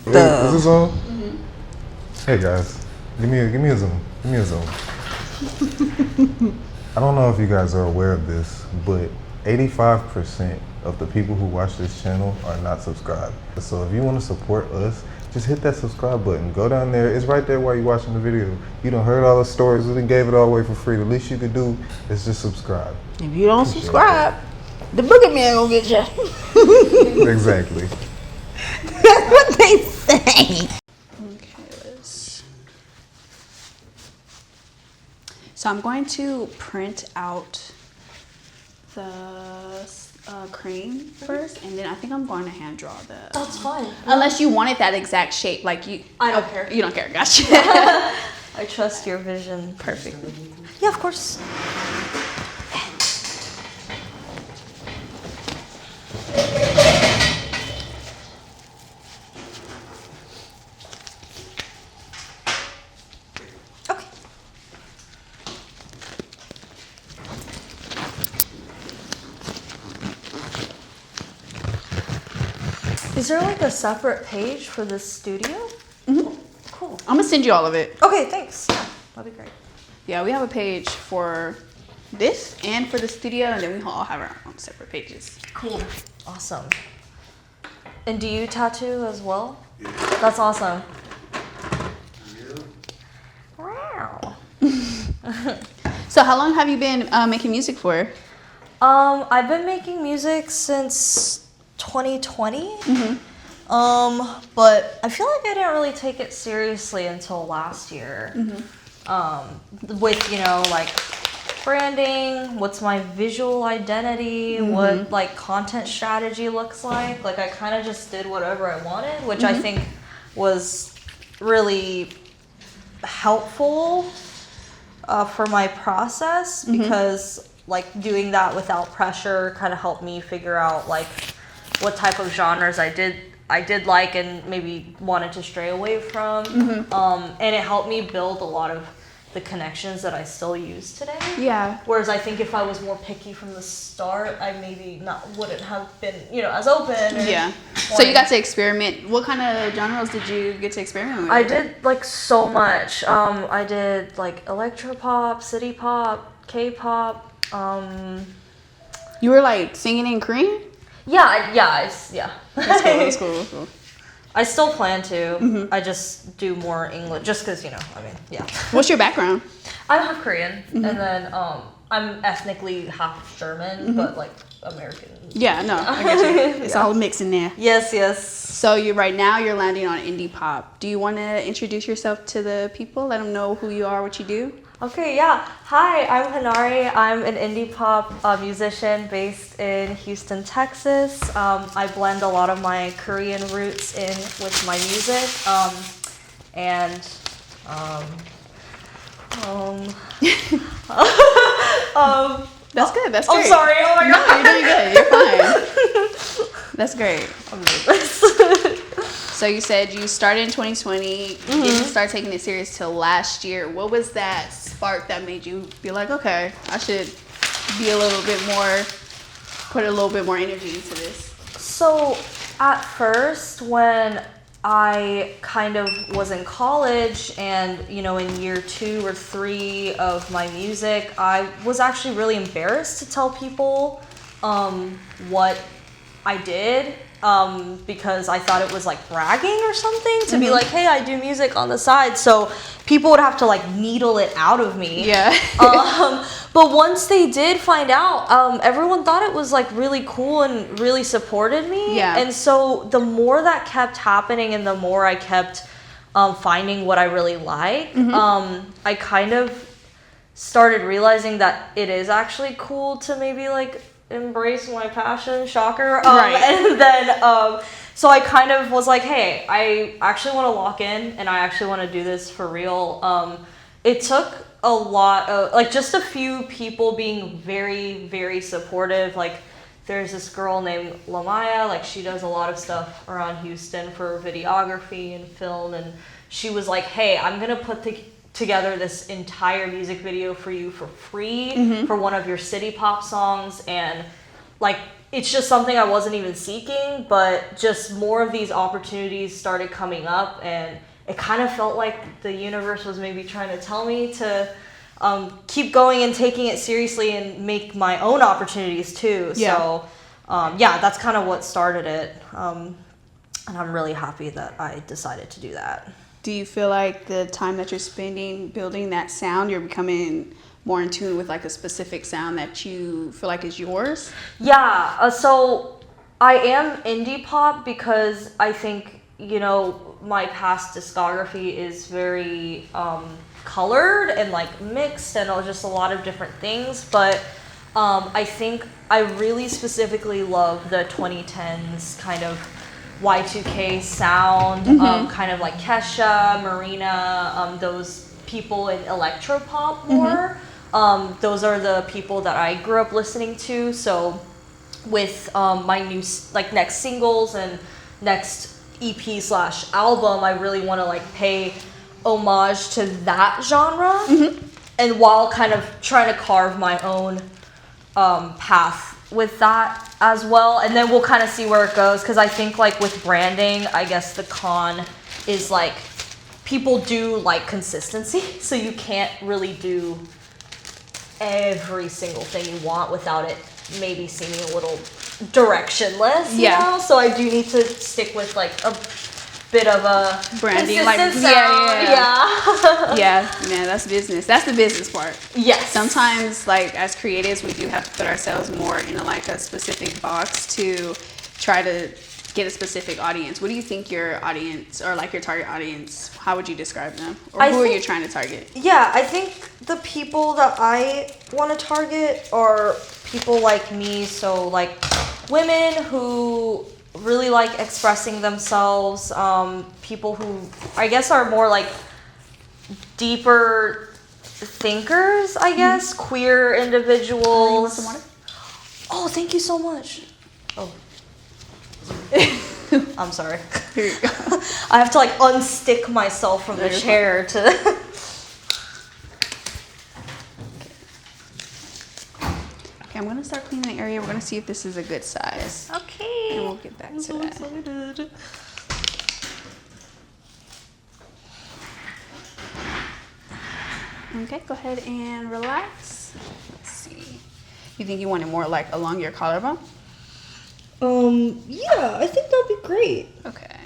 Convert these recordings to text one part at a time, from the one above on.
Wait, is this on? Hey guys, give me a zoom. Give me a zoom. I don't know if you guys are aware of this, but 85% of the people who watch this channel are not subscribed. So if you want to support us, just hit that subscribe button. Go down there. It's right there while you're watching the video. You done heard all the stories. We done gave it all away for free. The least you could do is just subscribe. If you don't subscribe, the boogeyman gonna get you. Exactly. That's what they say. So I'm going to print out the cream first, and then I think I'm going to hand draw the. That's fine. Unless you want it that exact shape, like you. I don't care. You don't care, gotcha. I trust your vision. Perfect. Yeah, of course. Is there like a separate page for this studio? Mm-hmm. Cool. I'm gonna send you all of it. Okay, thanks. Yeah, that'd be great. Yeah, we have a page for this and for the studio, and then we all have our own separate pages. Cool. Awesome. And do you tattoo as well? Yeah. That's awesome. Wow. So how long have you been making music for? I've been making music since 2020. Mm-hmm. But I feel like I didn't really take it seriously until last year. Mm-hmm. With, you know, like branding, what's my visual identity, mm-hmm. what like content strategy looks like. Like I kind of just did whatever I wanted, which mm-hmm. I think was really helpful for my process mm-hmm. because like doing that without pressure kind of helped me figure out like what type of genres I did like and maybe wanted to stray away from. Mm-hmm. And it helped me build a lot of the connections that I still use today. Yeah. Whereas I think if I was more picky from the start, I maybe wouldn't have been, you know, as open. Yeah. So you got to experiment. What kind of genres did you get to experiment with? I did like so much. I did like electropop, city pop, K-pop. You were like singing in Korean? Yeah. That's cool. That's cool. I still plan to. Mm-hmm. I just do more English, just because, you know, I mean, yeah. What's your background? I'm half Korean, mm-hmm. and then I'm ethnically half German, mm-hmm. but like American. Yeah, no, I get you. It's all mixed in there. Yes. So right now you're landing on indie pop. Do you want to introduce yourself to the people? Let them know who you are, what you do. Okay, yeah. Hi, I'm Hanari. I'm an indie pop musician based in Houston, Texas. I blend a lot of my Korean roots in with my music. That's good. That's great. I'm sorry. Oh my God. No, you're doing good. You're fine. That's great. I'm nervous. So you said you started in 2020, mm-hmm. You didn't start taking it serious till last year. What was that spark that made you be like, okay, I should be put a little bit more energy into this? So at first when I kind of was in college and, you know, in year 2 or 3 of my music, I was actually really embarrassed to tell people what I did. Because I thought it was like bragging or something to mm-hmm. be like, hey, I do music on the side. So people would have to like needle it out of me. Yeah. But once they did find out, everyone thought it was like really cool and really supported me. Yeah. And so the more that kept happening and the more I kept finding what I really like, mm-hmm. I kind of started realizing that it is actually cool to maybe like embrace my passion, shocker. Right. And then so I kind of was like, hey, I actually want to lock in and I actually want to do this for real. It took a lot of like just a few people being very, very supportive. Like there's this girl named Lamaya, like she does a lot of stuff around Houston for videography and film, and she was like, hey, I'm gonna put together this entire music video for you for free mm-hmm. for one of your city pop songs, and like it's just something I wasn't even seeking, but just more of these opportunities started coming up, and it kind of felt like the universe was maybe trying to tell me to keep going and taking it seriously and make my own opportunities too. Yeah. So yeah, that's kind of what started it. And I'm really happy that I decided to do that. Do you feel like the time that you're spending building that sound, you're becoming more in tune with like a specific sound that you feel like is yours? Yeah, so I am indie pop because I think, you know, my past discography is very colored and like mixed and just a lot of different things. But I think I really specifically love the 2010s kind of Y2K sound, kind of like Kesha, Marina, those people in electropop more. Those are the people that I grew up listening to. So with my new like next singles and next EP/album, I really want to like pay homage to that genre, and while kind of trying to carve my own path with that as well. And then we'll kind of see where it goes, because I think like with branding, I guess the con is like people do like consistency, so you can't really do every single thing you want without it maybe seeming a little directionless, you know? So I do need to stick with like a bit of a branding, like consistent sound. Yeah, man, that's business. That's the business part. Yes. Sometimes, like as creatives, we do have to put ourselves more in like a specific box to try to get a specific audience. What do you think your audience, or like your target audience, how would you describe them? Or who are you trying to target? Yeah, I think the people that I want to target are people like me, so like women who really like expressing themselves, people who I guess are more like deeper thinkers, I guess, queer individuals. Oh, thank you so much. Oh. I'm sorry. Here you go. I have to like unstick myself from the chair to. Okay, I'm gonna start cleaning the area. We're gonna see if this is a good size. Okay. And we'll get back to that. Excited. Okay, go ahead and relax. Let's see. You think you want it more like along your collarbone? Yeah, I think that'd be great. Okay.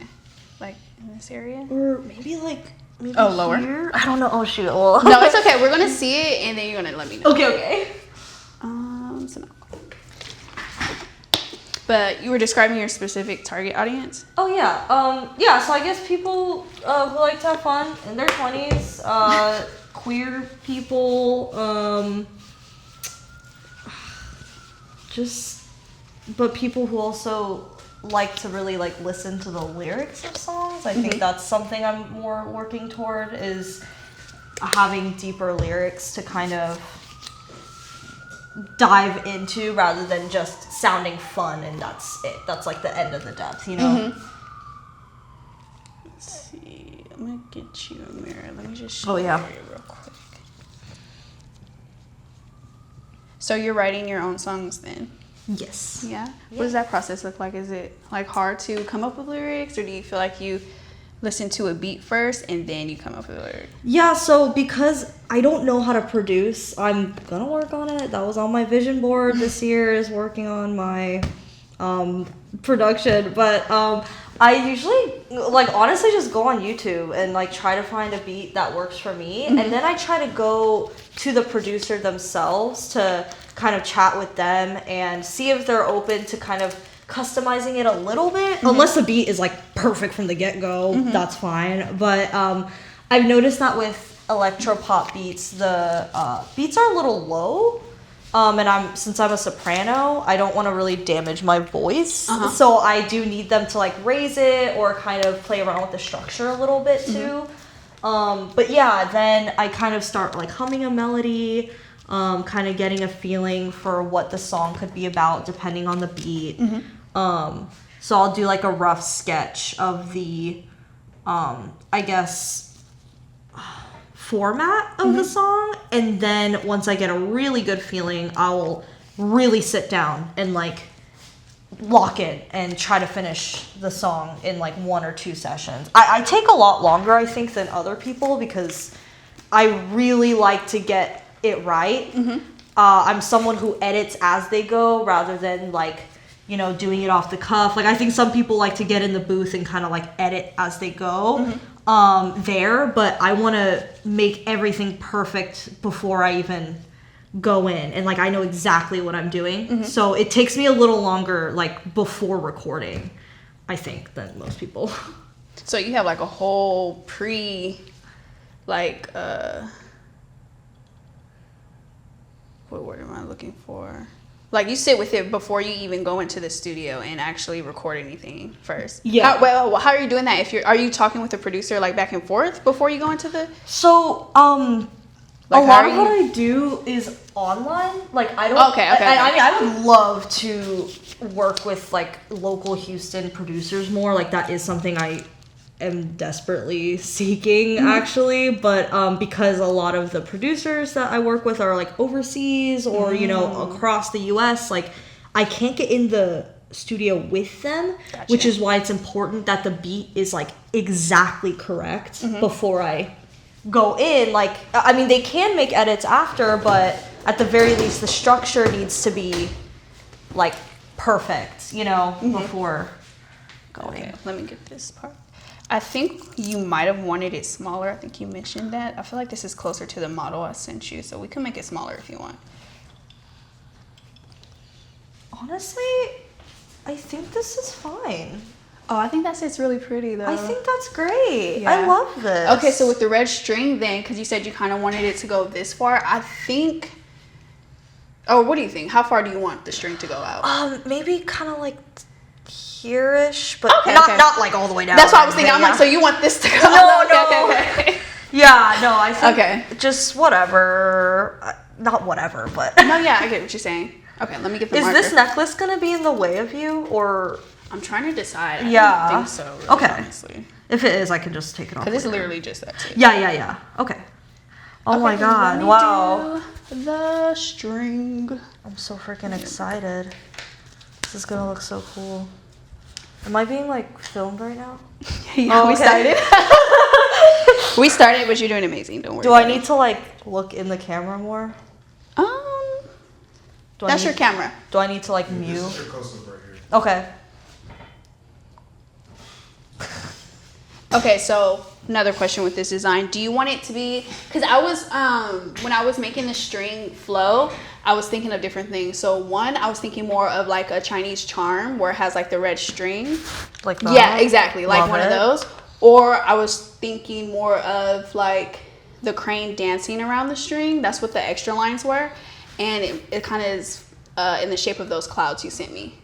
Like in this area? Or maybe like lower? here? I don't know. Oh shoot. Well. No, it's okay. We're gonna see it and then you're gonna let me know. Okay. So no. But you were describing your specific target audience? Oh yeah. Yeah, so I guess people who like to have fun in their 20s, queer people, but people who also like to really like listen to the lyrics of songs. I think that's something I'm more working toward, is having deeper lyrics to kind of dive into rather than just sounding fun and that's it. That's like the end of the depth, you know? Let's see. I'm gonna get you a mirror. Let me just show Oh, yeah. you real quick. So you're writing your own songs then? Yes. Yeah? What does that process look like? Is it like hard to come up with lyrics, or do you feel like you listen to a beat first and then you come up with a lyric? Yeah, so because I don't know how to produce, I'm gonna work on it. That was on my vision board this year, is working on my production. But I usually, like, honestly just go on YouTube and like try to find a beat that works for me. And then I try to go to the producer themselves to kind of chat with them and see if they're open to kind of customizing it a little bit. Unless the beat is like perfect from the get-go, that's fine. But I've noticed that with electropop beats, the beats are a little low. And since I'm a soprano, I don't want to really damage my voice. So I do need them to like raise it or kind of play around with the structure a little bit too. But yeah, then I kind of start like humming a melody, kind of getting a feeling for what the song could be about depending on the beat. So I'll do like a rough sketch of the, I guess, format of the song, and then once I get a really good feeling, I'll really sit down and like lock in and try to finish the song in like 1 or 2 sessions. I take a lot longer, I think, than other people because I really like to get it right. I'm someone who edits as they go rather than like, you know, doing it off the cuff. Like I think some people like to get in the booth and kind of like edit as they go but I want to make everything perfect before I even go in, and like I know exactly what I'm doing. So it takes me a little longer like before recording, I think, than most people. So you have like a whole what word am I looking for? Like you sit with it before you even go into the studio and actually record anything first. Yeah. How are you doing that? Are you talking with the producer like back and forth before you go into the? So Like, a lot of what I do is online. Like I don't. Okay. I mean, I would love to work with like local Houston producers more. Like that is something I am desperately seeking actually, but because a lot of the producers that I work with are like overseas or you know across the US, like I can't get in the studio with them. Gotcha. Which is why it's important that the beat is like exactly correct before I go in. Like I mean, they can make edits after, but at the very least the structure needs to be like perfect, you know, before going. Okay, let me get this part. I think you might have wanted it smaller. I think you mentioned that. I feel like this is closer to the model I sent you, so we can make it smaller if you want. Honestly, I think this is fine. Oh, I think that sits really pretty though. I think that's great. Yeah. I love this. Okay, so with the red string then, because you said you kind of wanted it to go this far, I think... Oh, what do you think? How far do you want the string to go out? Maybe kind of like here-ish, but Okay, not like all the way down. That's what I was thinking. I'm like, so you want this to go out? No. Okay. Yeah, no, I think Okay. just whatever. Not whatever, but... No, yeah, I get what you're saying. Okay, let me get the marker. Is this necklace gonna be in the way of you, or... I'm trying to decide. I Yeah. don't think so, really, Okay. honestly. If it is, I can just take it off. Because it's later. literally just that too. Yeah. Okay. Oh my god, wow. The string. I'm so freaking excited. This is gonna look so cool. Am I being like filmed right now? Yeah, Oh, we okay. started. We started, but you're doing amazing. Don't worry. Do I need to like look in the camera more? Do I That's need- your camera. Do I need to like mute? This is your close-up right here. Okay. Okay, so another question with this design. Do you want it to be, because I was, when I was making the string flow, I was thinking of different things. So one, I was thinking more of like a Chinese charm where it has like the red string. Like that? Yeah, exactly. Like Love one of it. those. Or I was thinking more of like the crane dancing around the string. That's what the extra lines were. And it kind of is in the shape of those clouds you sent me.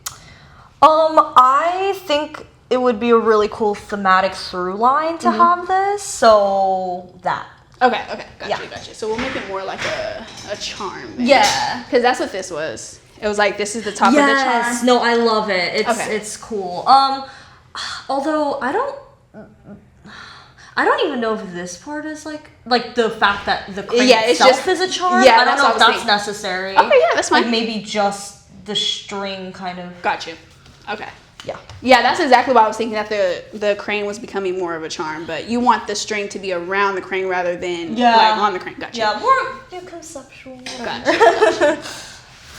I think it would be a really cool thematic through line to have this. So that. Okay, Yeah. gotcha. So we'll make it more like a charm. Maybe. Yeah. Because that's what this was. It was like, this is the top of the charm. No, I love it. Okay. It's cool. Although I don't even know if this part is like the fact that the crane Yeah, it's itself just- is a charm. yeah, I don't that's know what if I was that's thinking. necessary. Okay, yeah, that's fine. Like maybe just the string kind of. Got you. Okay. Yeah. Yeah, that's exactly why I was thinking that the crane was becoming more of a charm, but you want the string to be around the crane rather than like on the crane. Gotcha. Yeah, more conceptual. whatever. Gotcha.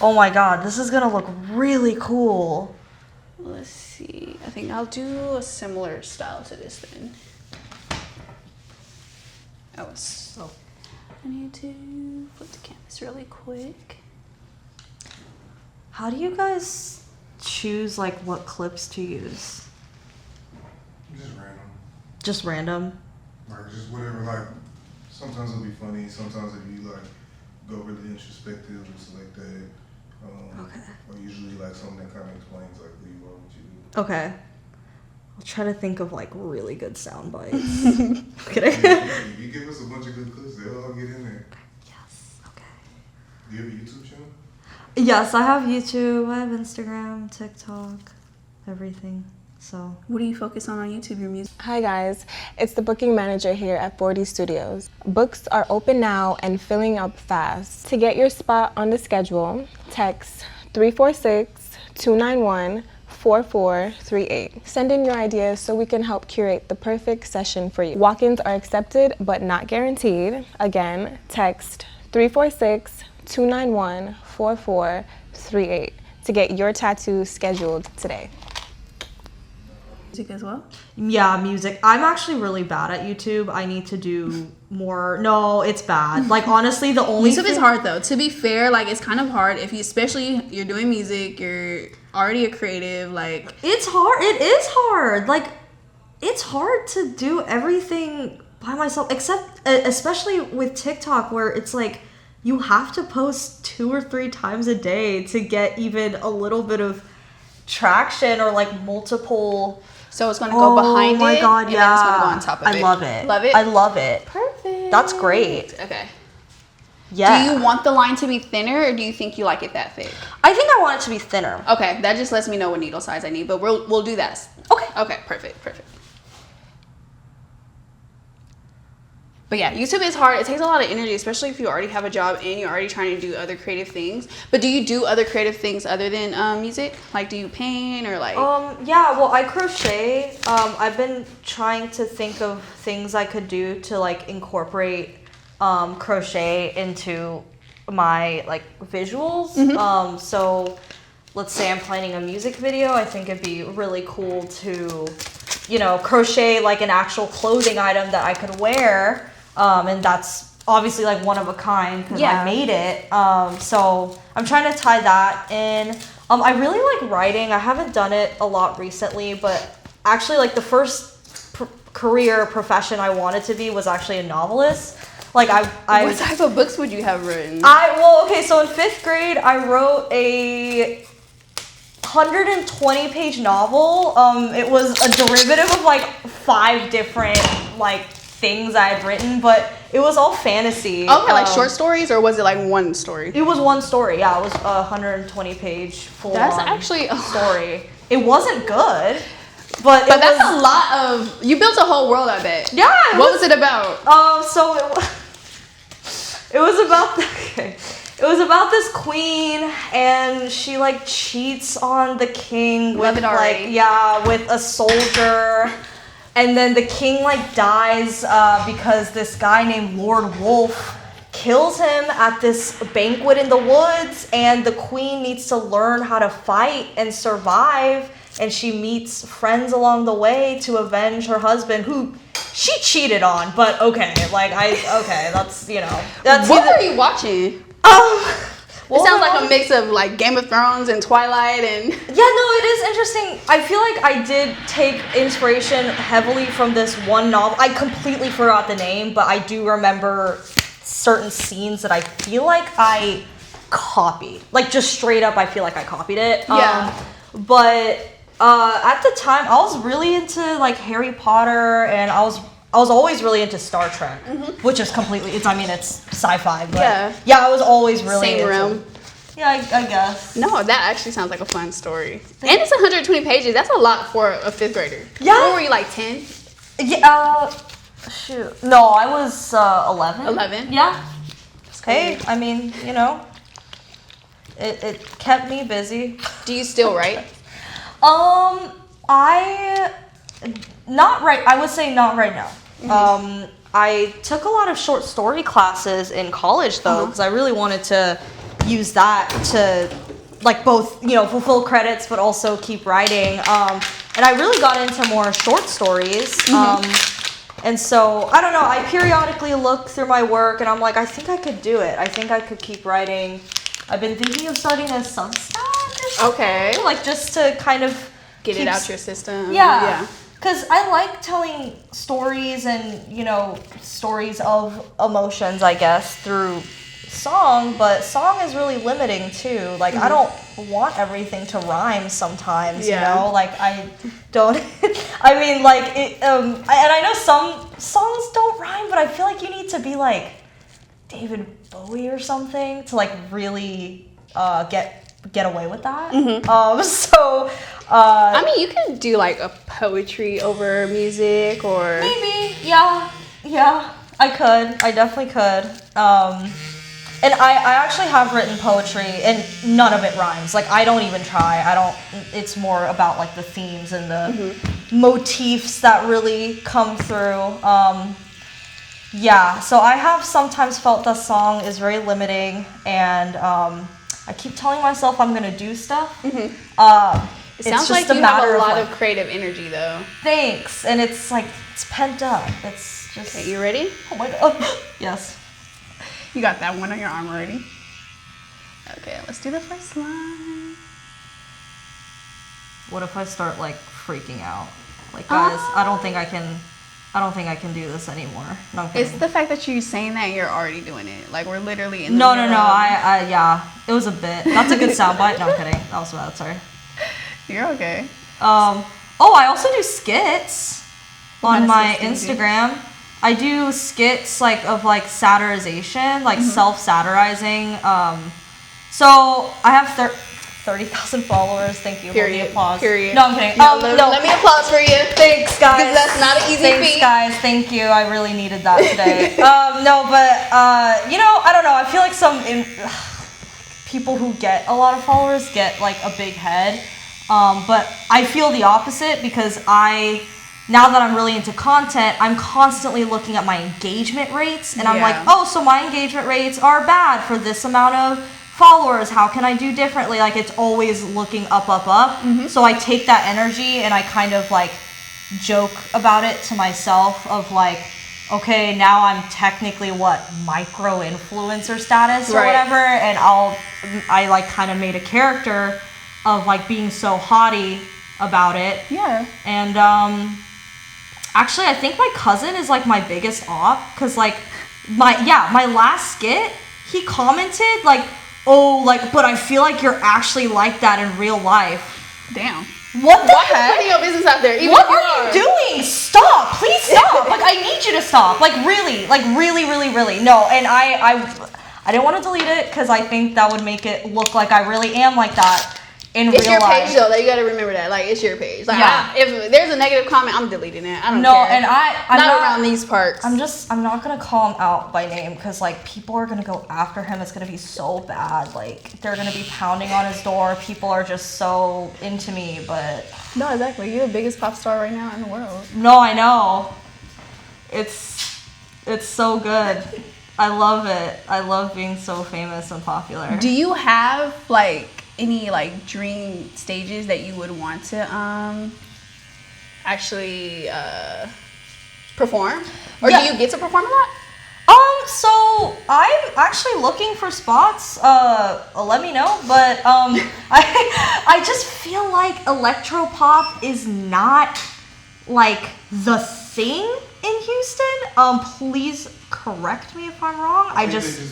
Oh my god, this is gonna look really cool. Let's see. I think I'll do a similar style to this then. I need to flip the canvas really quick. How do you guys choose like what clips to use? Just random. Just random? Like just whatever, like sometimes it'll be funny, sometimes if you like go really introspective, it's like that. Okay. Or usually like something that kind of explains like who you are, what you do. Okay. I'll try to think of like really good sound bites. Okay. If you give us a bunch of good clips, they'll all get in there. Yes. Okay. Do you have a YouTube channel? Yes, I have YouTube, I have Instagram, TikTok, everything. So What do you focus on YouTube? Your music? Hi guys, it's the booking manager here at 40 Studios. Books are open now and filling up fast. To get your spot on the schedule, text 346-291 4438. Send in your ideas so we can help curate the perfect session for you. Walk-ins are accepted but not guaranteed. Again, text 346-291-4438 to get your tattoo scheduled today. Music as well? Yeah, music. I'm actually really bad at YouTube. I need to do more. No, it's bad. Like, honestly, the only YouTube is hard though. To be fair, like it's kind of hard if you, especially you're doing music, you're already a creative, like It's hard. It is hard. Like, it's hard to do everything by myself, except, especially with TikTok, where it's like, you have to post 2 or 3 times a day to get even a little bit of traction or like multiple. so it's gonna go behind it. Oh my god, and yeah. then it's gonna go on top of it. I love it. Love it? I love it. Perfect. That's great. Okay. Yeah. Do you want the line to be thinner, or do you think you like it that thick? I think I want it to be thinner. Okay, that just lets me know what needle size I need, but we'll do that. Okay. Okay, perfect. But yeah, YouTube is hard. It takes a lot of energy, especially if you already have a job and you're already trying to do other creative things. But do you do other creative things other than music? Like, do you paint or like? Yeah, well, I crochet. I've been trying to think of things I could do to like incorporate crochet into my like visuals. So let's say I'm planning a music video. I think it'd be really cool to, crochet like an actual clothing item that I could wear. And that's obviously like one of a kind because I made it. So I'm trying to tie that in. I really like writing. I haven't done it a lot recently, but actually like the first career profession I wanted to be was actually a novelist. Like I What type of books would you have written? So in 5th grade I wrote a 120-page novel. It was a derivative of like 5 different like things I had written, but it was all fantasy. Okay, like short stories, or was it like one story? It was one story. Yeah, it was a 120-page full. That's actually a story. It wasn't good, but that's a lot of. You built a whole world, I bet. Yeah. What was it about? So it was about It was about this queen, and she like cheats on the king with with a soldier, and then the king like dies because this guy named Lord Wolf kills him at this banquet in the woods, and the queen needs to learn how to fight and survive, and she meets friends along the way to avenge her husband who she cheated on, but that's What were you watching? It sounds like a mix of like Game of Thrones and Twilight and... Yeah, no, it is interesting. I feel like I did take inspiration heavily from this one novel. I completely forgot the name, but I do remember certain scenes that I feel like I copied. Like, just straight up, I feel like I copied it. Yeah. But at the time, I was really into like Harry Potter, and I was always really into Star Trek, which is it's sci-fi, but I was always really Same into realm. Yeah, I guess. No, that actually sounds like a fun story. And it's 120 pages. That's a lot for a 5th grader. Yeah. What were you, like 10? Yeah, shoot. No, I was 11. 11? Yeah. Hey, I mean, it kept me busy. Do you still write? I would say not right now. I took a lot of short story classes in college though, because I really wanted to use that to like both, fulfill credits but also keep writing. And I really got into more short stories. And so, I don't know, I periodically look through my work and I'm like, I think I could do it. I think I could keep writing. I've been thinking of starting a Substack or something. Okay. Like just to kind of Get it out your system. Yeah. Because I like telling stories and, stories of emotions, I guess, through song, but song is really limiting too. Like, I don't want everything to rhyme sometimes, Like, I don't, I mean, like, and I know some songs don't rhyme, but I feel like you need to be like David Bowie or something to, like, really get away with that. I mean, you could do like a poetry over music or... Maybe, yeah, I definitely could. And I actually have written poetry, and none of it rhymes. Like, I don't even try. It's more about, like, the themes and the motifs that really come through. Yeah, so I have sometimes felt the song is very limiting, and I keep telling myself I'm going to do stuff. It sounds like you have a lot of creative energy, though. Thanks. And it's, like, it's pent up. It's just... Okay, you ready? Oh, my God. Yes. You got that one on your arm already. Okay, let's do the first line. What if I start like freaking out? Like, guys, I don't think I can do this anymore. No, I'm kidding. It's the fact that you're saying that you're already doing it. Like, we're literally in the No. middle. Yeah, it was a bit. That's a good soundbite. No, I'm kidding. That was bad. Sorry. You're okay. I also do skits on my Instagram. I do skits like of like satirization, like self-satirizing. So I have 30,000 followers. Thank you. Period. Hold the applause. Period. No, I'm kidding. No, let me applause for you. Thanks, guys. Because that's not an easy Thanks, feat. guys. Thank you. I really needed that today. I don't know. I feel like people who get a lot of followers get like a big head. But I feel the opposite because now that I'm really into content, I'm constantly looking at my engagement rates, and I'm like, oh, so my engagement rates are bad for this amount of followers. How can I do differently? Like, it's always looking up. So I take that energy and I kind of like joke about it to myself of like, okay, now I'm technically micro influencer status or whatever, and I like kind of made a character of like being so haughty about it. Yeah. And actually, I think my cousin is like my biggest op, because like my last skit, he commented like, oh, like, but I feel like you're actually like that in real life. Damn. What the heck? Putting your business out there. What are you doing? Stop! Please stop! Like, I need you to stop. Like really, really. No, and I didn't want to delete it because I think that would make it look like I really am like that. It's your page though. That you got to remember that. Like, it's your page. Like, if there's a negative comment, I'm deleting it. I don't care. No, and I'm not around these parts. I'm not gonna call him out by name because like people are gonna go after him. It's gonna be so bad. Like, they're gonna be pounding on his door. People are just so into me, but no, exactly. You're the biggest pop star right now in the world. No, I know. It's so good. I love it. I love being so famous and popular. Do you have like any like dream stages that you would want to actually perform, or do you get to perform a lot? So I'm actually looking for spots. Let me know. But I just feel like electropop is not like the thing in Houston. Please correct me if I'm wrong. It's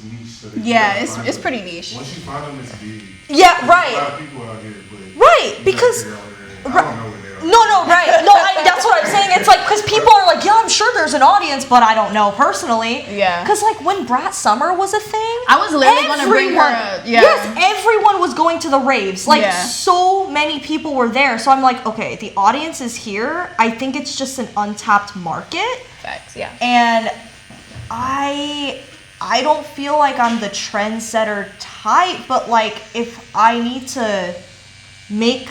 niche. So it's pretty niche. Once you find them, it's big. Yeah, right. There's a lot of people out here, but right, because I don't know where they are. No, right. No, that's what I'm saying. It's like, because people are like, yeah, I'm sure there's an audience, but I don't know personally. Yeah. Because like when Brat Summer was a thing, I was literally going to bring her up. Yeah. Yes, everyone was going to the raves. Like, so many people were there. So I'm like, okay, the audience is here. I think it's just an untapped market. Facts, yeah. And I don't feel like I'm the trendsetter type, but like if I need to make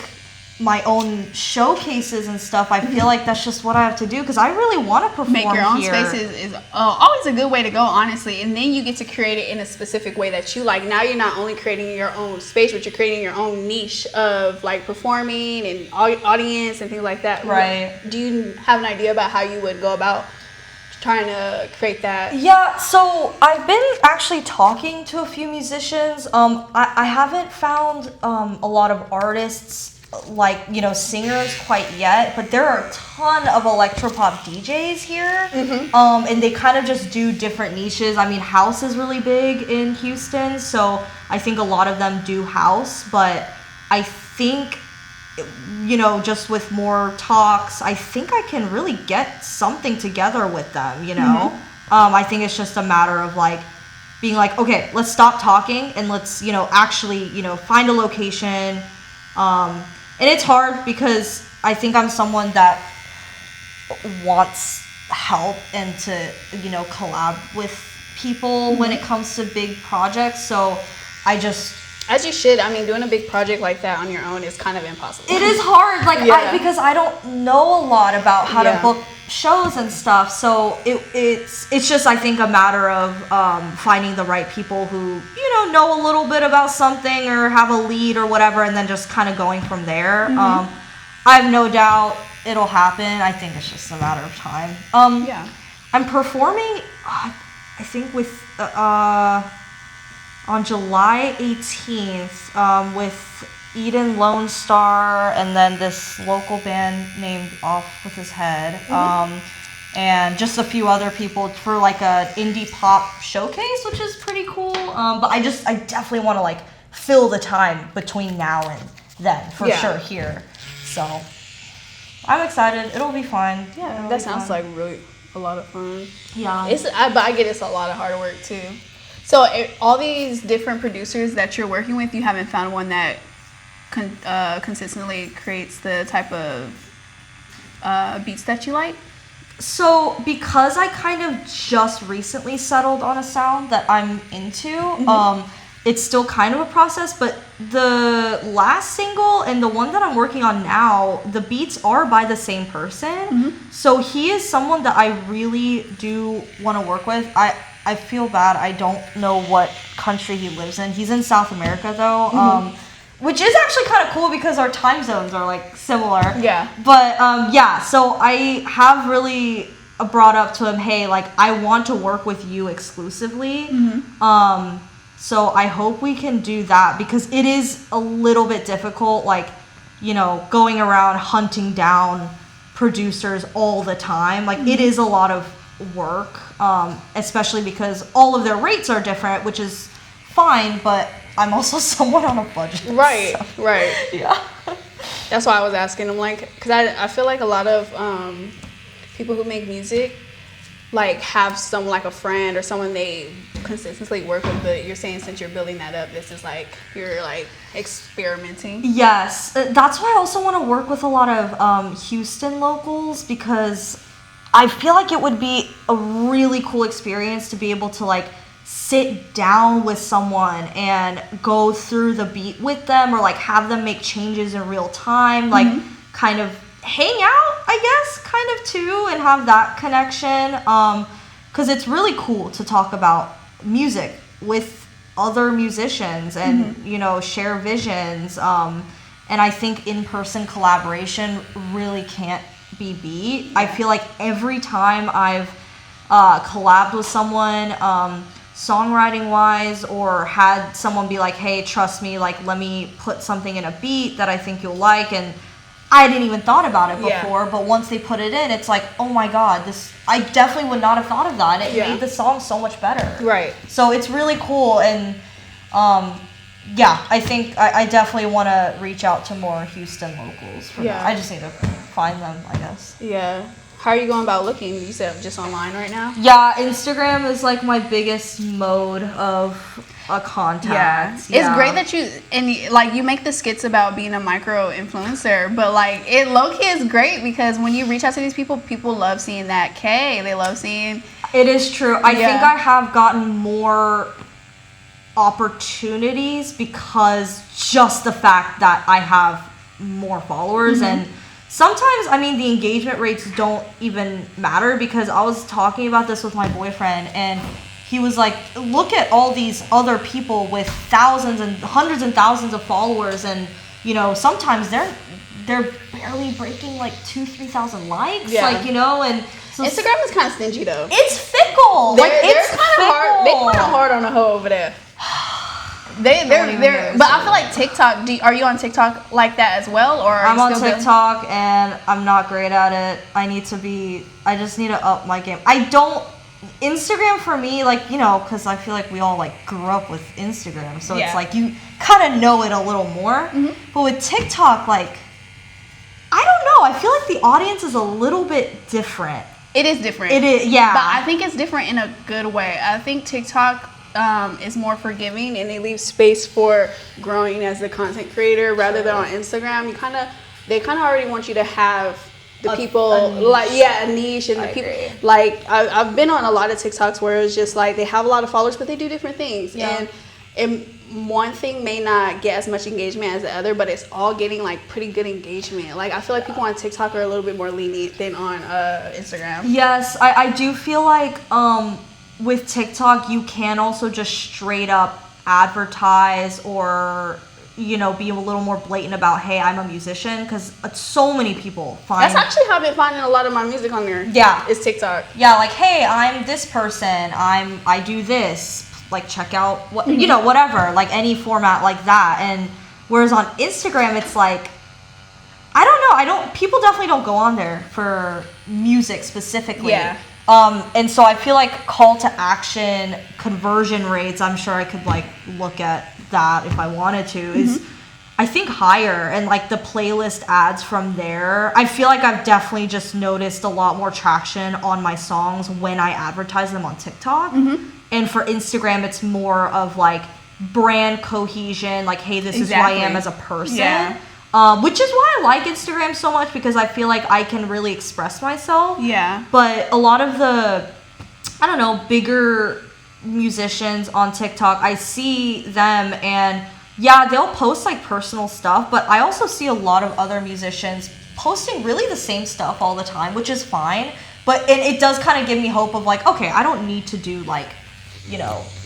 my own showcases and stuff, I feel like that's just what I have to do because I really want to perform Make your own here. spaces is always a good way to go, honestly. And then you get to create it in a specific way that you like. Now you're not only creating your own space, but you're creating your own niche of like performing and audience and things like that. Right. Do you have an idea about how you would go about trying to create that? Yeah, so I've been actually talking to a few musicians. I haven't found a lot of artists, like, you know, singers quite yet, but there are a ton of electropop DJs here. And they kind of just do different niches. I mean, house is really big in Houston, so I think a lot of them do house, but I think, you know, just with more talks, I think I can really get something together with them, you know? I think it's just a matter of like being like, okay, let's stop talking and let's, you know, actually, you know, find a location. And it's hard because I think I'm someone that wants help and to, you know, collab with people when it comes to big projects. So I just... As you should. I mean, doing a big project like that on your own is kind of impossible. It is hard, like, Yeah. because I don't know a lot about how to book shows and stuff. So it's just, I think, a matter of finding the right people who, know a little bit about something or have a lead or whatever, and then just kind of going from there. I have no doubt it'll happen. I think it's just a matter of time. I'm performing, I think, with on July 18th with Eden Lone Star and then this local band named Off With His Head. And just a few other people for like a indie pop showcase, which is pretty cool. But I definitely want to like fill the time between now and then for sure here. So I'm excited. It'll be fun. Yeah, that sounds like really a lot of fun. Yeah. But I get it's a lot of hard work too. So all these different producers that you're working with, you haven't found one that consistently creates the type of beats that you like? So because I kind of just recently settled on a sound that I'm into, it's still kind of a process, but the last single and the one that I'm working on now, the beats are by the same person. So he is someone that I really do want to work with. I feel bad. I don't know what country he lives in. He's in South America though, which is actually kind of cool because our time zones are like similar. Yeah. But so I have really brought up to him, hey, like I want to work with you exclusively. So I hope we can do that because it is a little bit difficult, like, going around hunting down producers all the time. Like it is a lot of work, especially because all of their rates are different, which is fine, but I'm also somewhat on a budget. Right, so. right. Yeah. That's why I was asking. I'm like, because I feel like a lot of people who make music like have some like a friend or someone they consistently work with, but you're saying since you're building that up, this is like you're like experimenting. Yes, that's why I also want to work with a lot of Houston locals because I feel like it would be a really cool experience to be able to like sit down with someone and go through the beat with them or like have them make changes in real time, like kind of hang out, I guess, kind of too, and have that connection. Because it's really cool to talk about music with other musicians and, share visions. And I think in-person collaboration really can't be beat. I feel like every time I've collabed with someone, songwriting wise, or had someone be like, hey, trust me, like let me put something in a beat that I think you'll like, and I didn't even thought about it before, but once they put it in, it's like, oh my god, this, I definitely would not have thought of that, and it made the song so much better. Right. So it's really cool, and I think I definitely want to reach out to more Houston locals for that. I just need to find them, I guess. Yeah. How are you going about looking? You said just online right now? Yeah, Instagram is like my biggest mode of a contact. Yeah. It's great that you make the skits about being a micro influencer, but like it low-key is great because when you reach out to these people love seeing that K. They love seeing. It is true. I think I have gotten more opportunities because just the fact that I have more followers and sometimes, I mean, the engagement rates don't even matter because I was talking about this with my boyfriend and he was like, look at all these other people with thousands and hundreds and thousands of followers and, sometimes they're barely breaking like 2,000-3,000 likes, and so Instagram is kind of stingy though. It's fickle. They're kind of hard. They kind of hard on the hoe over there. They're but I feel like TikTok. Are you on TikTok like that as well, or are I'm you on still TikTok and I'm not great at it. I just need to up my game. Instagram for me, like, because I feel like we all like grew up with Instagram, so it's like you kind of know it a little more. But with TikTok, like, I don't know. I feel like the audience is a little bit different. It is different. It is, yeah. But I think it's different in a good way. I think TikTok is more forgiving and they leave space for growing as a content creator rather than on Instagram. They kind of already want you to have the people a niche. like a niche, and the I people agree. like I've been on a lot of TikToks where it's just like they have a lot of followers, but they do different things, and one thing may not get as much engagement as the other, but it's all getting like pretty good engagement. Like I feel like people on TikTok are a little bit more lenient than on Instagram. Yes, I do feel like with TikTok you can also just straight up advertise or be a little more blatant about, hey, I'm a musician, because so many people find That's actually how I've been finding a lot of my music on there. Yeah, it's TikTok. Yeah, like, hey, I'm this person. I do this. Like, check out what whatever, like any format like that. And whereas on Instagram, it's like, I don't know. People definitely don't go on there for music specifically. Yeah. And so I feel like call to action conversion rates, I'm sure I could like look at that if I wanted to, is I think higher, and like the playlist ads from there, I feel like I've definitely just noticed a lot more traction on my songs when I advertise them on TikTok. And for Instagram, it's more of like brand cohesion, like, hey, this is who I am as a person. Yeah. Which is why I like Instagram so much, because I feel like I can really express myself. Yeah. But a lot of the, I don't know, bigger musicians on TikTok, I see them and yeah, they'll post like personal stuff, but I also see a lot of other musicians posting really the same stuff all the time, which is fine. But it does kind of give me hope of like, okay, I don't need to do like,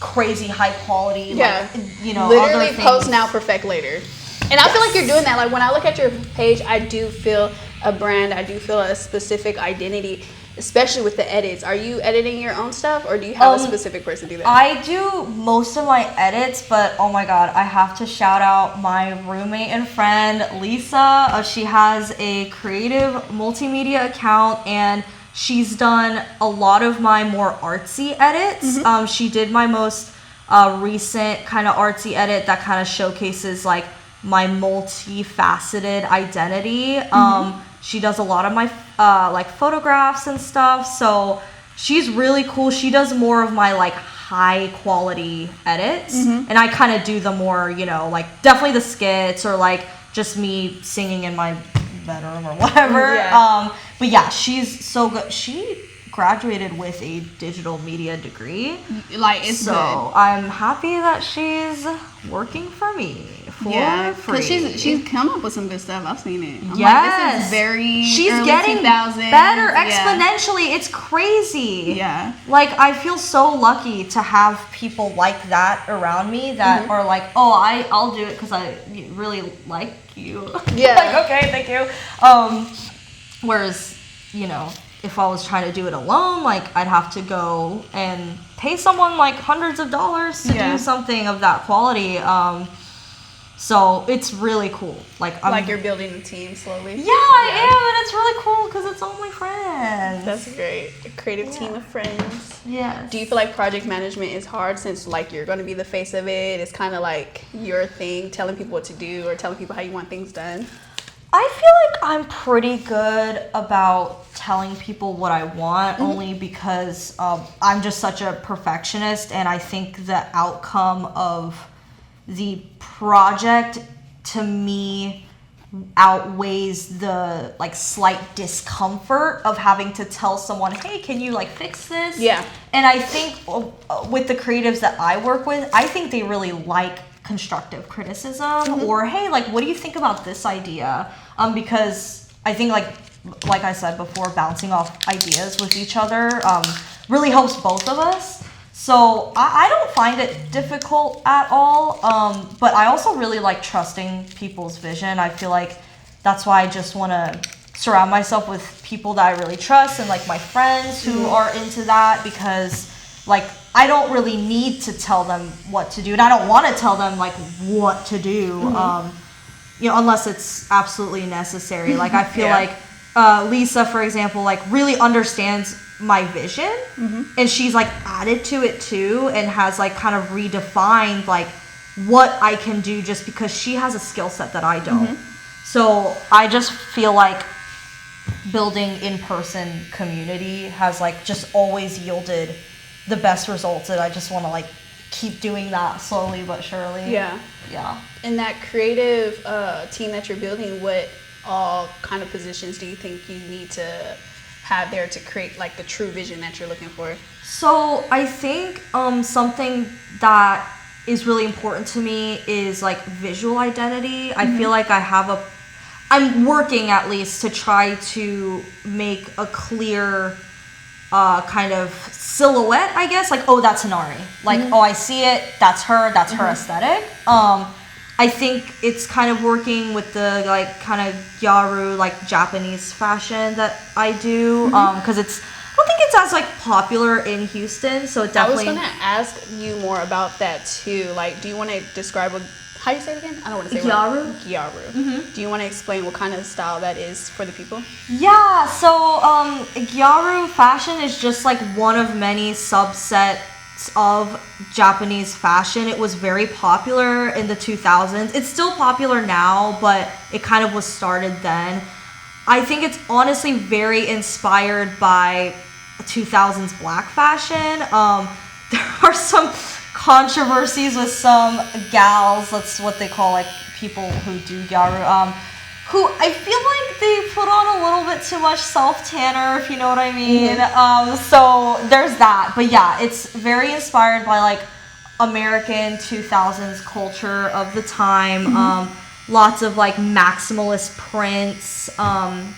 crazy high quality, like, literally other things. post now, perfect later. And I feel like you're doing that. Like when I look at your page, I do feel a brand. I do feel a specific identity, especially with the edits. Are you editing your own stuff, or do you have a specific person do that? I do most of my edits, but oh my god, I have to shout out my roommate and friend, Lisa. She has a creative multimedia account, and she's done a lot of my more artsy edits. She did my most recent kind of artsy edit that kind of showcases like my multifaceted identity. She does a lot of my like photographs and stuff, so she's really cool. She does more of my like high quality edits, and I kind of do the more, like definitely the skits or like just me singing in my bedroom or whatever. But yeah, she's so good. She graduated with a digital media degree. Like, it's so good. I'm happy that she's working for me for free. Because she's come up with some good stuff. I've seen it. I'm Yes. like, this is very she's early getting 2000s. better Yeah. exponentially. It's crazy. Yeah. Like, I feel so lucky to have people like that around me that are like, oh, I'll do it because I really like you. Yeah. Like, okay, thank you. Whereas, if I was trying to do it alone, like, I'd have to go and pay someone like hundreds of dollars to do something of that quality. So it's really cool. Like you're building a team slowly. Yeah, I am, and it's really cool because it's all my friends. That's great. A creative team of friends. Yes. Do you feel like project management is hard since like you're going to be the face of it? It's kind of like your thing, telling people what to do or telling people how you want things done. I feel like I'm pretty good about telling people what I want, only because I'm just such a perfectionist, and I think the outcome of the project to me outweighs the like slight discomfort of having to tell someone, hey, can you like fix this? Yeah. And I think with the creatives that I work with, I think they really like constructive criticism or, hey, like, what do you think about this idea? Because I think like I said before, bouncing off ideas with each other really helps both of us. So I don't find it difficult at all, but I also really like trusting people's vision. I feel like that's why I just want to surround myself with people that I really trust and like my friends who are into that, because like I don't really need to tell them what to do, and I don't want to tell them like what to do, unless it's absolutely necessary. Like I feel like Lisa, for example, like really understands my vision, and she's like added to it too, and has like kind of redefined like what I can do just because she has a skill set that I don't. So I just feel like building in-person community has like just always yielded the best results, and I just want to like keep doing that slowly but surely. Yeah. Yeah. In that creative team that you're building, what all kind of positions do you think you need to have there to create like the true vision that you're looking for? So I think something that is really important to me is like visual identity. I feel like I'm working at least to try to make a clear kind of silhouette, I guess. Like, oh, that's Hanari. Like, oh, I see it. That's her aesthetic. I think it's kind of working with the like kind of Gyaru, like Japanese fashion that I do, because I don't think it's as like popular in Houston, so it definitely. I was gonna ask you more about that too. Like, do you want to describe how do you say it again? I don't want to say Gyaru. Gyaru. Do you want to explain what kind of style that is for the people? Yeah, so Gyaru fashion is just like one of many subsets of Japanese fashion. It was very popular in the 2000s. It's still popular now, but it kind of was started then. I think it's honestly very inspired by 2000s black fashion. There are some controversies with some gals, that's what they call like people who do Gyaru, who I feel like they put on a little bit too much self-tanner, if you know what I mean. So there's that. But yeah, it's very inspired by like American 2000s culture of the time. Lots of like maximalist prints. And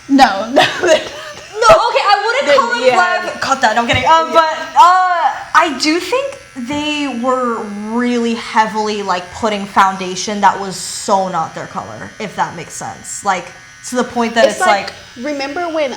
No. no, okay, I wouldn't call it black. Cut that, I'm kidding. But I do think they were really heavily like putting foundation that was so not their color, if that makes sense. Like to the point that it's like remember when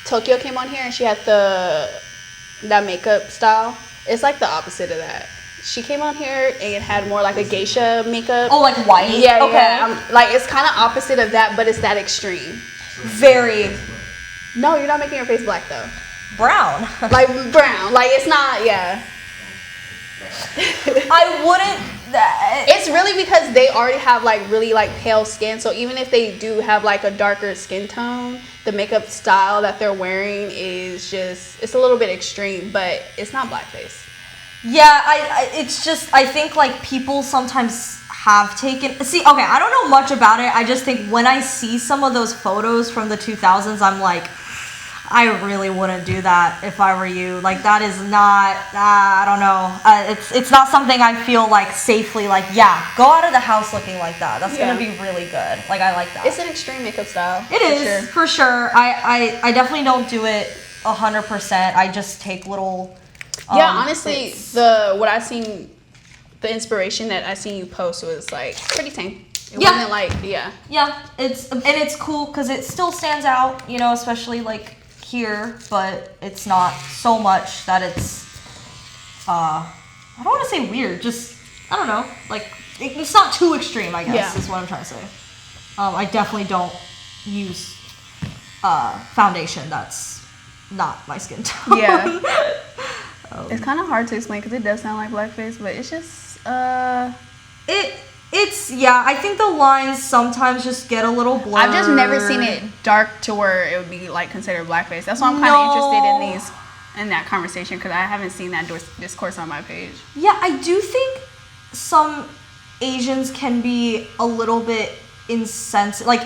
Tokyo came on here and she had that makeup style? It's like the opposite of that. She came on here and had more like a geisha makeup. Oh, like white? Yeah, okay. yeah. Like it's kind of opposite of that, but it's that extreme. Very. No, you're not making your face black though. Brown. Like brown. Like it's not. Yeah. I wouldn't. It's really because they already have like really like pale skin. So even if they do have like a darker skin tone, the makeup style that they're wearing is just it's a little bit extreme, but it's not blackface. Yeah, it's just I think like people sometimes have taken okay, I don't know much about it. I just think when I see some of those photos from the 2000s, I'm like, I really wouldn't do that if I were you. Like that is not I don't know. It's not something I feel like safely like, yeah, go out of the house looking like that. That's gonna be really good. Like I like that. It's an extreme makeup style. It is for sure. I definitely don't do it 100%. I just take little honestly, what I seen, the inspiration that I seen you post was like pretty tame. It wasn't like Yeah, it's cool because it still stands out, you know, especially like here, but it's not so much that it's I don't want to say weird, just I don't know, like it's not too extreme, I guess is what I'm trying to say. I definitely don't use foundation that's not my skin tone. Yeah. It's kind of hard to explain because it does sound like blackface, but it's just it's I think the lines sometimes just get a little blurred. I've just never seen it dark to where it would be like considered blackface. That's why I'm kind of interested in that conversation because I haven't seen that discourse on my page. Yeah, I do think some Asians can be a little bit insensitive. Like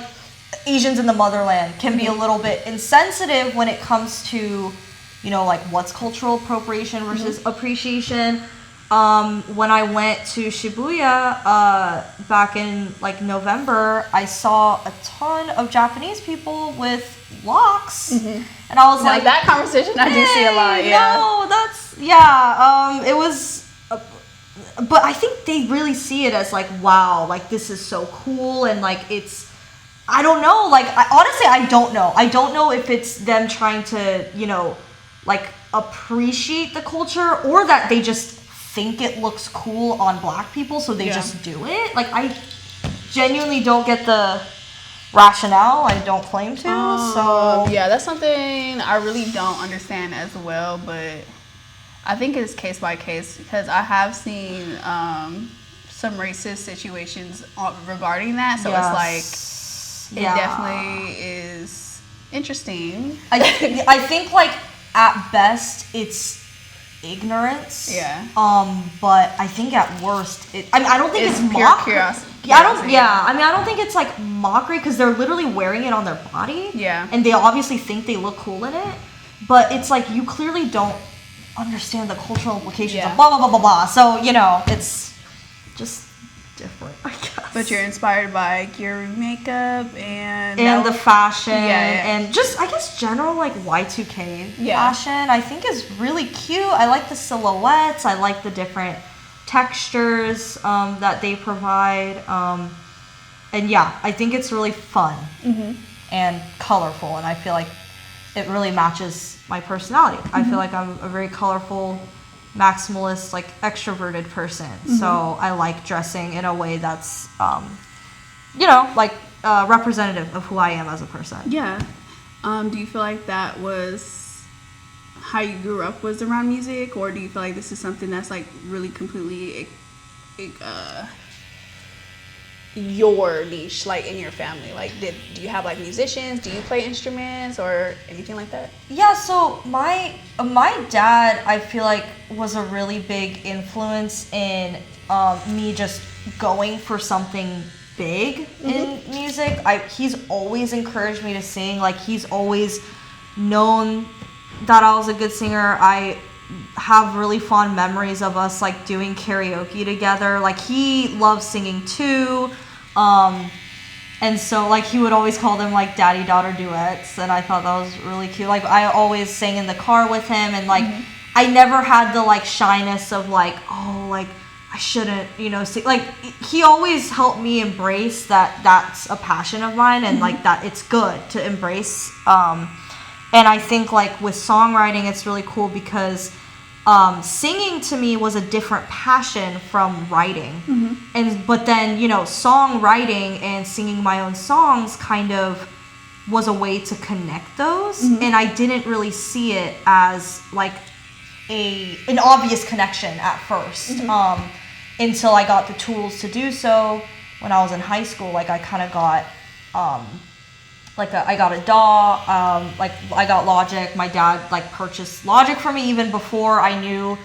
Asians in the motherland can be a little bit insensitive when it comes to, you know, like what's cultural appropriation versus appreciation. When I went to Shibuya back in like November, I saw a ton of Japanese people with locks, and I was like, that conversation I do see a lot. Yeah, no, that's it was, but I think they really see it as like, wow, like this is so cool, and like it's, I don't know, like honestly, I don't know if it's them trying to, you know, like appreciate the culture or that they just think it looks cool on black people, so they just do it. Like I genuinely don't get the rationale. I don't claim to. So yeah, that's something I really don't understand as well, but I think it's case by case because I have seen some racist situations regarding that. So it's like it definitely is interesting. I think like at best it's ignorance. Yeah. But I think at worst, I don't think it's pure mockery. curiosity. Yeah, I don't think it's like mockery because they're literally wearing it on their body. Yeah. And they obviously think they look cool in it, but it's like you clearly don't understand the cultural implications of blah blah blah blah blah. So it's just different, I guess. But you're inspired by Gyaru makeup and the fashion Yeah. and just I guess general like Y2K Yeah. fashion I think is really cute. I like the silhouettes. I like the different textures that they provide. And yeah, I think it's really fun and colorful, and I feel like it really matches my personality. I feel like I'm a very colorful, maximalist, like extroverted person. So I like dressing in a way that's, representative of who I am as a person. Yeah. Do you feel like that was how you grew up, was around music, or do you feel like this is something that's like really completely your niche, like in your family? Like, do you have like musicians? Do you play instruments or anything like that? Yeah, so my dad, I feel like, was a really big influence in me just going for something big in music. He's always encouraged me to sing. Like, he's always known that I was a good singer. I have really fond memories of us like doing karaoke together. Like, he loves singing too. And so like he would always call them like daddy-daughter duets, and I thought that was really cute. Like, I always sang in the car with him, and like I never had the like shyness of like, oh, like I shouldn't, sing. Like, he always helped me embrace that that's a passion of mine, and like that it's good to embrace. And I think like with songwriting, it's really cool because singing to me was a different passion from writing. But then, songwriting and singing my own songs kind of was a way to connect those. And I didn't really see it as like an obvious connection at first, until I got the tools to do so. When I was in high school, like I kind of got I got a DAW, I got Logic. My dad like purchased Logic for me even before I knew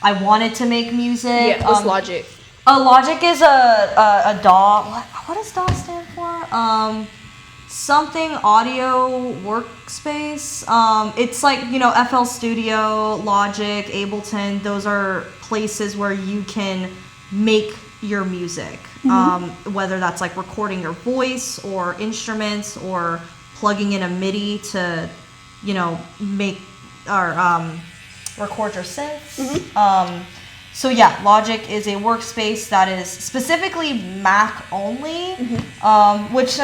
I wanted to make music. Yeah, what's Logic? Logic is a DAW. What does DAW stand for? Something audio workspace. It's like, FL Studio, Logic, Ableton. Those are places where you can make your music, whether that's like recording your voice or instruments or plugging in a MIDI to, make or record your synths. So yeah, Logic is a workspace that is specifically Mac only, which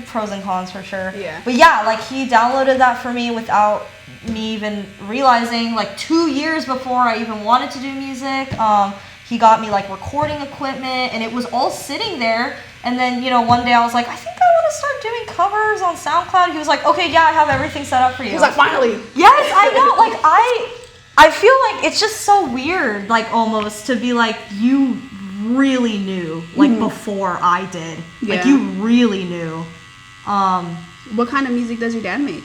pros and cons for sure. Yeah. But yeah, like he downloaded that for me without me even realizing, like 2 years before I even wanted to do music. He got me like recording equipment, and it was all sitting there. And then, one day I was like, I think I want to start doing covers on SoundCloud. He was like, okay, yeah, I have everything set up for you. He's like, finally. Yes, I know. Like, I feel like it's just so weird, like almost to be like, you really knew, like before I did. Yeah. Like, you really knew. What kind of music does your dad make?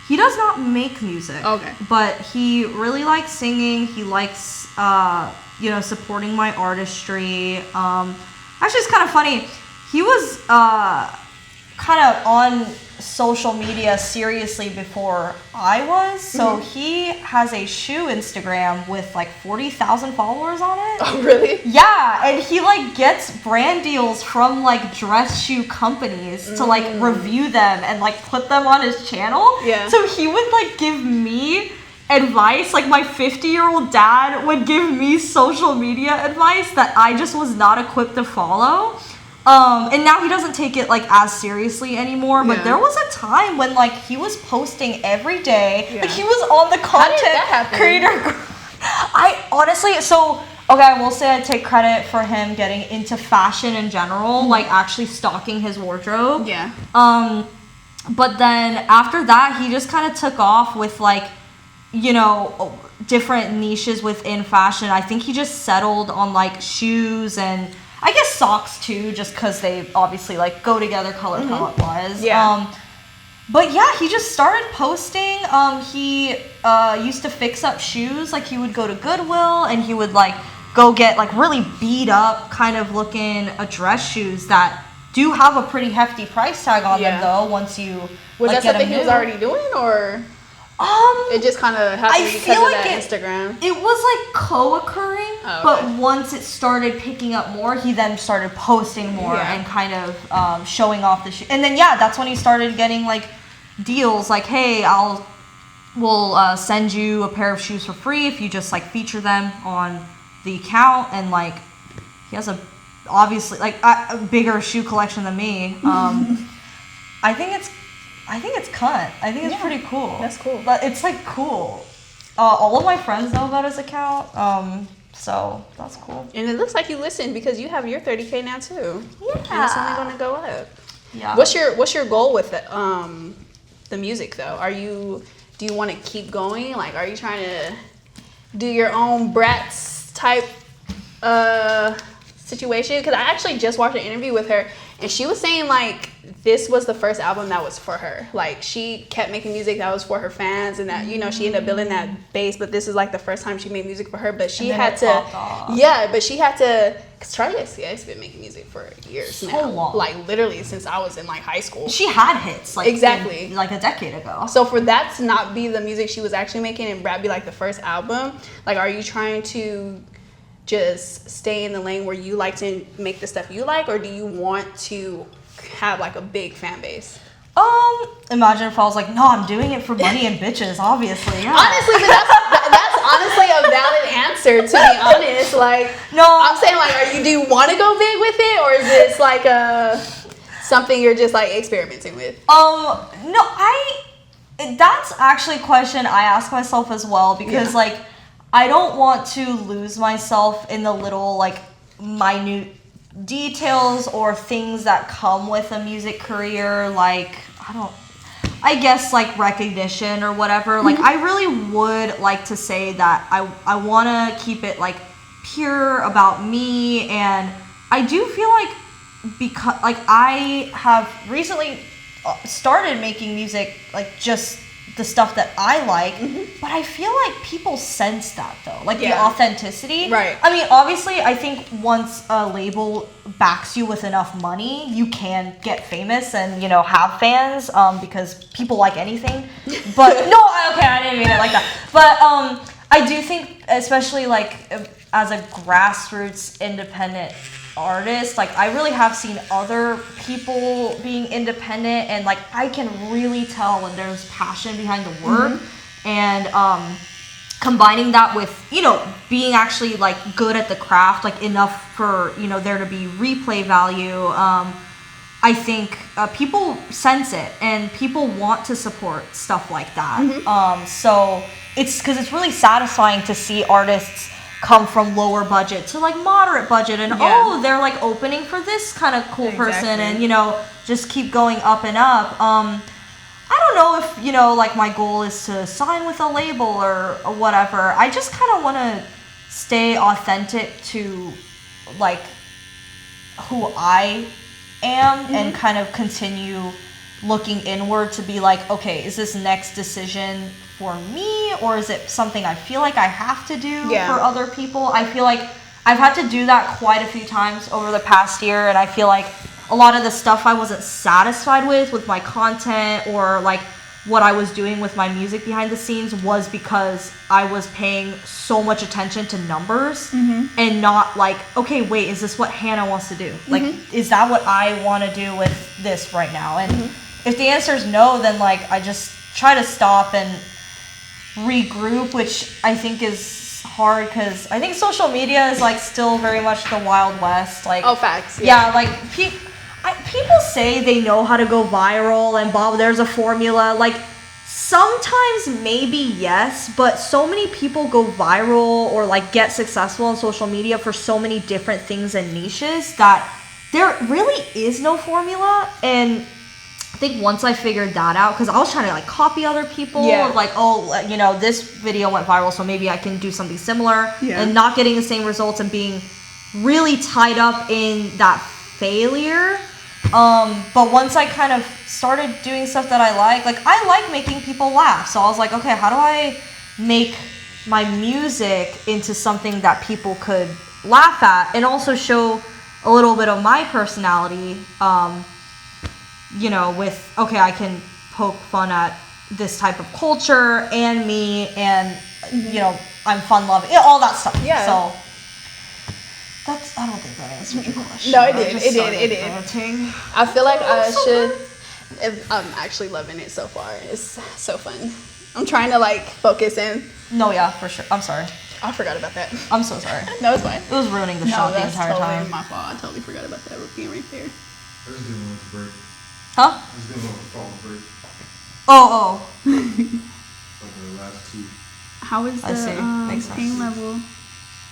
He does not make music. Okay. But he really likes singing. He likes, supporting my artistry. Actually, it's kind of funny. He was kind of on social media seriously before I was. So he has a shoe Instagram with like 40,000 followers on it. Oh, really? Yeah, and he like gets brand deals from like dress shoe companies to like review them and like put them on his channel. Yeah. So he would like give me advice, like my 50-year-old dad would give me social media advice that I just was not equipped to follow. And now he doesn't take it like as seriously anymore, but there was a time when like he was posting every day. Yeah. Like he was on the content creator. I honestly, I will say I take credit for him getting into fashion in general, like actually stocking his wardrobe. Yeah. But then after that, he just kind of took off with like, different niches within fashion. I think he just settled on like shoes and I guess socks too, just because they obviously like go together color palette wise. Yeah. But yeah, he just started posting. He used to fix up shoes. Like he would go to Goodwill and he would like go get like really beat up kind of looking dress shoes that do have a pretty hefty price tag on them though. Once you was like, that something he was already doing, or it just kind of happened because of that Instagram? It was like co-occurring, but once it started picking up more, he then started posting more and kind of showing off the shoe. And then that's when he started getting like deals, like, hey, we'll send you a pair of shoes for free if you just like feature them on the account. And like he has obviously like a bigger shoe collection than me. I think it's cunt. I think it's pretty cool. That's cool. But it's like cool. All of my friends know about his account, so that's cool. And it looks like you listened because you have your 30K now too. Yeah. And it's only going to go up. Yeah. What's your goal with the music though? Do you want to keep going? Like, are you trying to do your own Bratz type situation? Because I actually just watched an interview with her, and she was saying like this was the first album that was for her. Like, she kept making music that was for her fans, and that, you know, she ended up building that base. But this is like the first time she made music for her. But she had to, but she had to. Cause Charlie XCX been making music for years now. So long. Like literally since I was in like high school. She had hits like exactly like a decade ago. So for that to not be the music she was actually making and Brat be like the first album, like, are you trying to just stay in the lane where you like to make the stuff you like, or do you want to have like a big fan base? Imagine if I was like, no, I'm doing it for money and bitches, obviously. Yeah. Honestly, but that's honestly a valid answer, to be honest. Like, no, I'm saying like, do you want to go big with it, or is this like something you're just like experimenting with? No, that's actually a question I ask myself as well, because like I don't want to lose myself in the little like minute details or things that come with a music career, like I guess like recognition or whatever. Like, I really would like to say that I want to keep it like pure about me, and I do feel like because like I have recently started making music, like just the stuff that I like, but I feel like people sense that though, like the authenticity. Right. I mean, obviously, I think once a label backs you with enough money, you can get famous and, you know, have fans, because people like anything. But no, okay, I didn't mean it like that. But I do think, especially like as a grassroots independent artist, like I really have seen other people being independent, and like I can really tell when there's passion behind the work, and combining that with, you know, being actually like good at the craft, like enough for, you know, there to be replay value. I think people sense it, and people want to support stuff like that. So it's because it's really satisfying to see artists come from lower budget to like moderate budget, and they're like opening for this kind of cool person, and, you know, just keep going up and up. I don't know if, you know, like my goal is to sign with a label or whatever. I just kind of want to stay authentic to like who I am, and kind of continue looking inward to be like, okay, is this next decision for me, or is it something I feel like I have to do for other people? I feel like I've had to do that quite a few times over the past year, and I feel like a lot of the stuff I wasn't satisfied with my content, or like what I was doing with my music behind the scenes, was because I was paying so much attention to numbers and not like, okay, wait, is this what Hannah wants to do? Like, is that what I want to do with this right now? And if the answer is no, then like I just try to stop and regroup, which I think is hard because I think social media is like still very much the Wild West. Like, facts. Like people say they know how to go viral and Bob, there's a formula. Like, sometimes maybe yes, but so many people go viral or like get successful on social media for so many different things and niches that there really is no formula. And I think once I figured that out, because I was trying to like copy other people, like, oh, you know, this video went viral, so maybe I can do something similar, and not getting the same results and being really tied up in that failure. But once I kind of started doing stuff that I like making people laugh. So I was like, okay, how do I make my music into something that people could laugh at and also show a little bit of my personality, you know, with, okay, I can poke fun at this type of culture and me, and, you know, I'm fun-loving, all that stuff. Yeah. So, that's, I don't think that answered your question. No, it I did. just It did. started It did. ranting. I feel like I so should. I'm actually loving it so far. It's so fun. I'm trying to like focus in. No, yeah, for sure. I'm sorry. I forgot about that. I'm so sorry. No, it's fine. It was ruining the No, shot the that's entire totally time. my fault. I totally forgot about that being right there. I just didn't want to break. Huh? I just didn't want to fall break. Oh. Like the last two. How is I see. the Makes sense. pain level?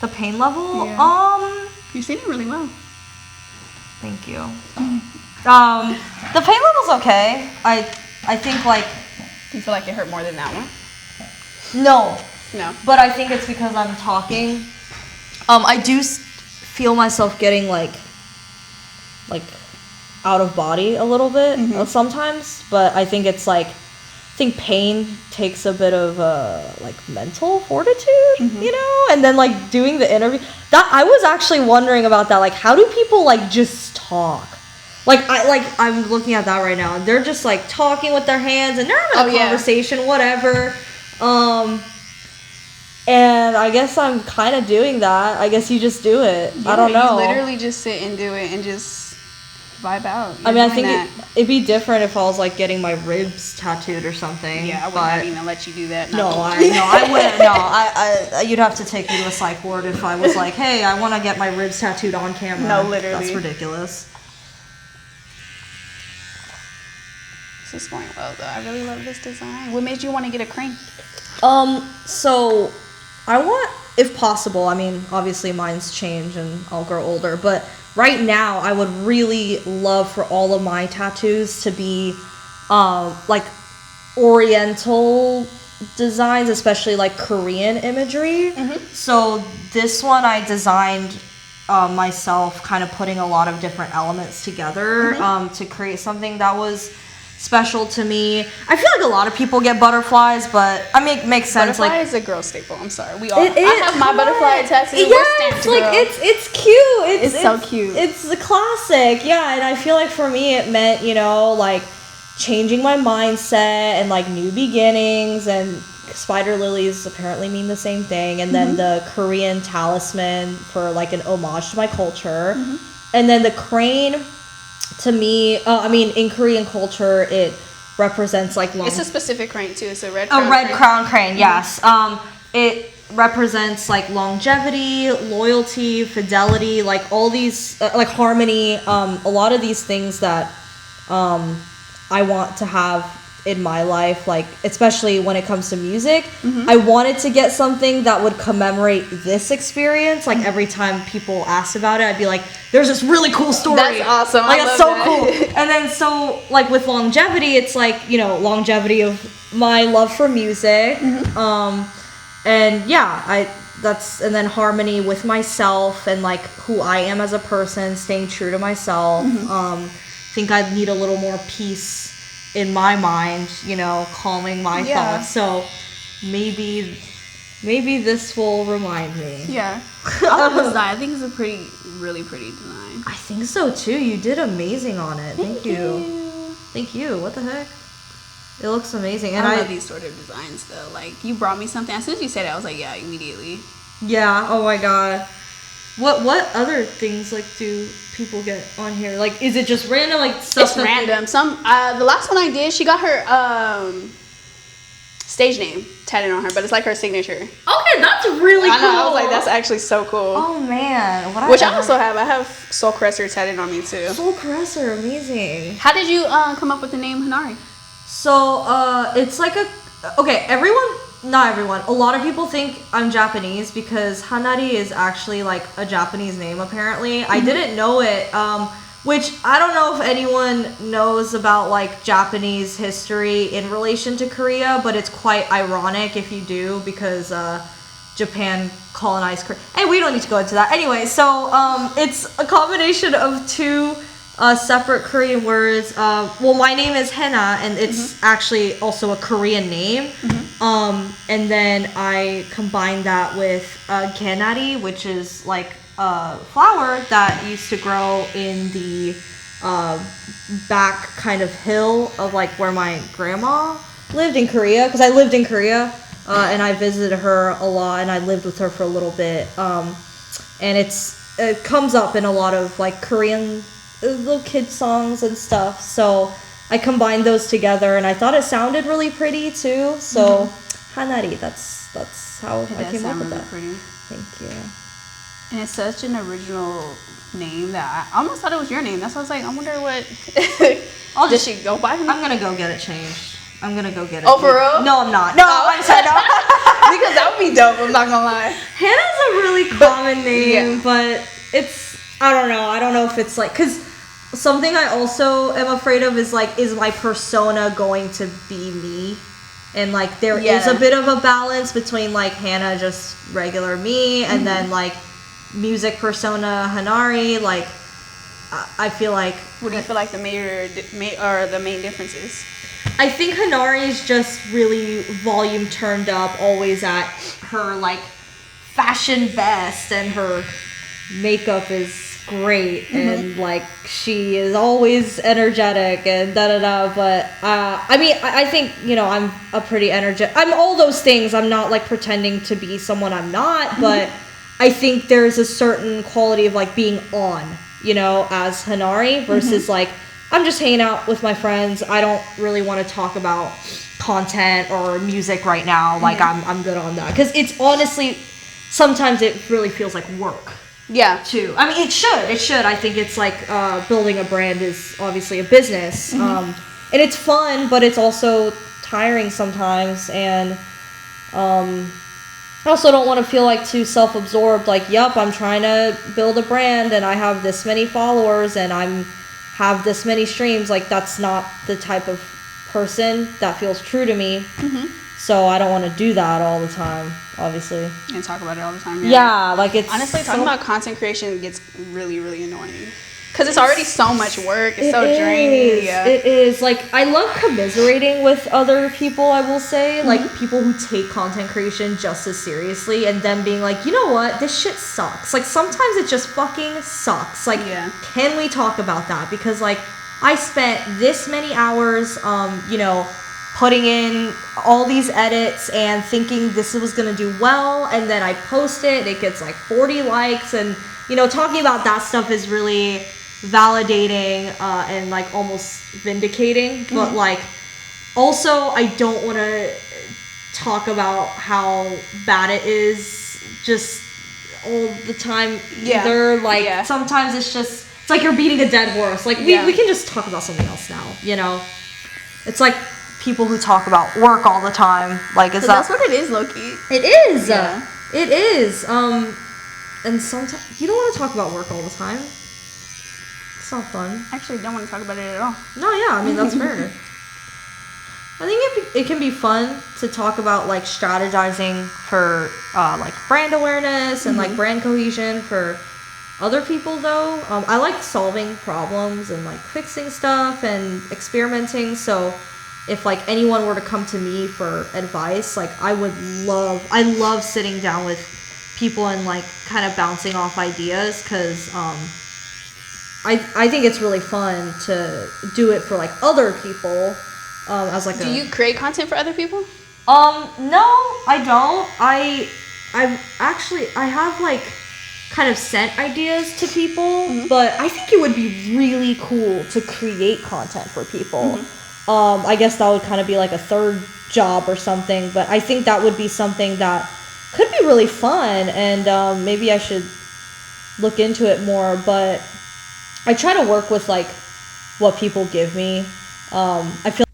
The pain level? Yeah. You're singing really well. Thank you. The pain level's okay. I think like Do you feel like it hurt more than that one? no, No. but I think it's because I'm talking. I do feel myself getting like out of body a little bit sometimes, but I think it's like I think pain takes a bit of like mental fortitude, you know, and then like doing the interview. That I was actually wondering about that. Like, how do people like just talk? I'm looking at that right now, and they're just like talking with their hands, and they're having a conversation, whatever. And I guess I'm kind of doing that. I guess you just do it. I don't know. You literally just sit and do it and just vibe out. I mean, I think it'd be different if I was like getting my ribs tattooed or something. Yeah, I wouldn't even let you do that. No, I wouldn't. No, I you'd have to take me to a psych ward if I was like, hey, I want to get my ribs tattooed on camera. No, literally. That's ridiculous. This is going well though. I really love this design. What made you want to get a crane? So I want, if possible, I mean, obviously mine's change and I'll grow older, but right now I would really love for all of my tattoos to be like oriental designs, especially like Korean imagery. So this one I designed myself, kind of putting a lot of different elements together to create something that was special to me. I feel like a lot of people get butterflies, but I mean, it makes sense. Butterfly like is a girl staple. I'm sorry. We all. it is. I have my butterfly tattoo. We're Yes, stamped, like girl. it's cute. It's so cute. It's the classic. Yeah, and I feel like for me it meant, you know, like changing my mindset and like new beginnings, and spider lilies apparently mean the same thing, and then the Korean talisman for like an homage to my culture. And then the crane, to me, I mean, in Korean culture, it represents like long. It's a specific crane too. It's a red. A red crown crane, yes. It represents like longevity, loyalty, fidelity, like all these, like harmony. A lot of these things that I want to have in my life, like especially when it comes to music. I wanted to get something that would commemorate this experience. Like every time people asked about it, I'd be like, there's this really cool story. That's awesome. Like I it's love so that. cool. And then so like with longevity, it's like, you know, longevity of my love for music. And yeah, and then harmony with myself and like who I am as a person, staying true to myself. Think I need a little more peace in my mind, you know, calming my thoughts. So maybe this will remind me. Yeah. I love this design. I think it's a really pretty design. I think so too. You did amazing on it. Thank you. Thank you. What the heck? It looks amazing. And I love these sort of designs though. Like you brought me something. As soon as you said it, I was like, yeah, immediately. Yeah. Oh my god. What other things like do people get on here? Like, is it just random like stuff? It's random. Some the last one I did, she got her stage name tatted on her, but it's like her signature. Okay, that's really cool. I know. I was like, that's actually so cool. Oh man, Which I also have. I have Soul Caresser tatted on me too. Soul Caresser, amazing. How did you come up with the name Hanari? So it's like not everyone. A lot of people think I'm Japanese because Hanari is actually like a Japanese name apparently. I didn't know it, which I don't know if anyone knows about like Japanese history in relation to Korea, but it's quite ironic if you do because Japan colonized Korea. Hey, we don't need to go into that. Anyway, so it's a combination of two separate Korean words. Well, my name is Hena, and it's actually also a Korean name. And then I combined that with Hanari, which is like flower that used to grow in the back kind of hill of like where my grandma lived in Korea, because I lived in Korea and I visited her a lot and I lived with her for a little bit, and it comes up in a lot of like Korean little kid songs and stuff, so I combined those together and I thought it sounded really pretty too, so Hanari, that's how I came up with that. Pretty. Thank you. And it's such an original name that I almost thought it was your name. That's why I was like, I wonder what. Does she go by? I'm gonna go get it changed. I'm gonna go get it. Oh, for real? No, I'm not. No, I'm sorry. No. Because that would be dope. I'm not gonna lie. Hannah's a really common name, but it's, I don't know if it's like, because something I also am afraid of is like, is my persona going to be me? And like there is a bit of a balance between like Hannah, just regular me, and then like music persona Hanari. Like I feel like, What do you feel like the main differences? I think Hanari is just really volume turned up, always at her like fashion best, and her makeup is great, and like she is always energetic and but I mean I think, you know, I'm a pretty energetic, I'm all those things. I'm not like pretending to be someone I'm not, but I think there's a certain quality of like being on, you know, as Hanari versus like I'm just hanging out with my friends. I don't really want to talk about content or music right now. Like I'm good on that, because it's honestly sometimes it really feels like work. Yeah. Too. I mean, it should. I think it's like building a brand is obviously a business, and it's fun, but it's also tiring sometimes. And I also don't want to feel like too self-absorbed. Like, yup, I'm trying to build a brand, and I have this many followers, and have this many streams. Like, that's not the type of person that feels true to me. So I don't want to do that all the time, obviously. And talk about it all the time. Yeah, like it's... Honestly, talking about content creation gets really, really annoying. Because it's already so much work. It's so draining. Yeah. It is. Like, I love commiserating with other people, I will say. Like, people who take content creation just as seriously, and them being like, you know what? This shit sucks. Like, sometimes it just fucking sucks. Like, can we talk about that? Because, like, I spent this many hours, you know, putting in all these edits and thinking this was gonna do well, and then I post it, it gets like 40 likes, and you know, talking about that stuff is really validating and like almost vindicating. But like, also I don't want to talk about how bad it is just all the time either. Like sometimes it's like you're beating a dead horse. Like we can just talk about something else now, you know? It's like people who talk about work all the time. Like, is that... That's what it is, low-key. It is. Yeah. It is. And sometimes you don't want to talk about work all the time. It's not fun. I actually don't want to talk about it at all. No, yeah, I mean, that's fair. I think it can be fun to talk about like strategizing for like brand awareness and like brand cohesion for other people though. I like solving problems and like fixing stuff and experimenting, so if like anyone were to come to me for advice, like I love sitting down with people and like kind of bouncing off ideas, because I think it's really fun to do it for like other people as like Do you create content for other people? No, I don't. I have like kind of sent ideas to people, but I think it would be really cool to create content for people. I guess that would kind of be like a third job or something, but I think that would be something that could be really fun, and maybe I should look into it more. But I try to work with like what people give me. I feel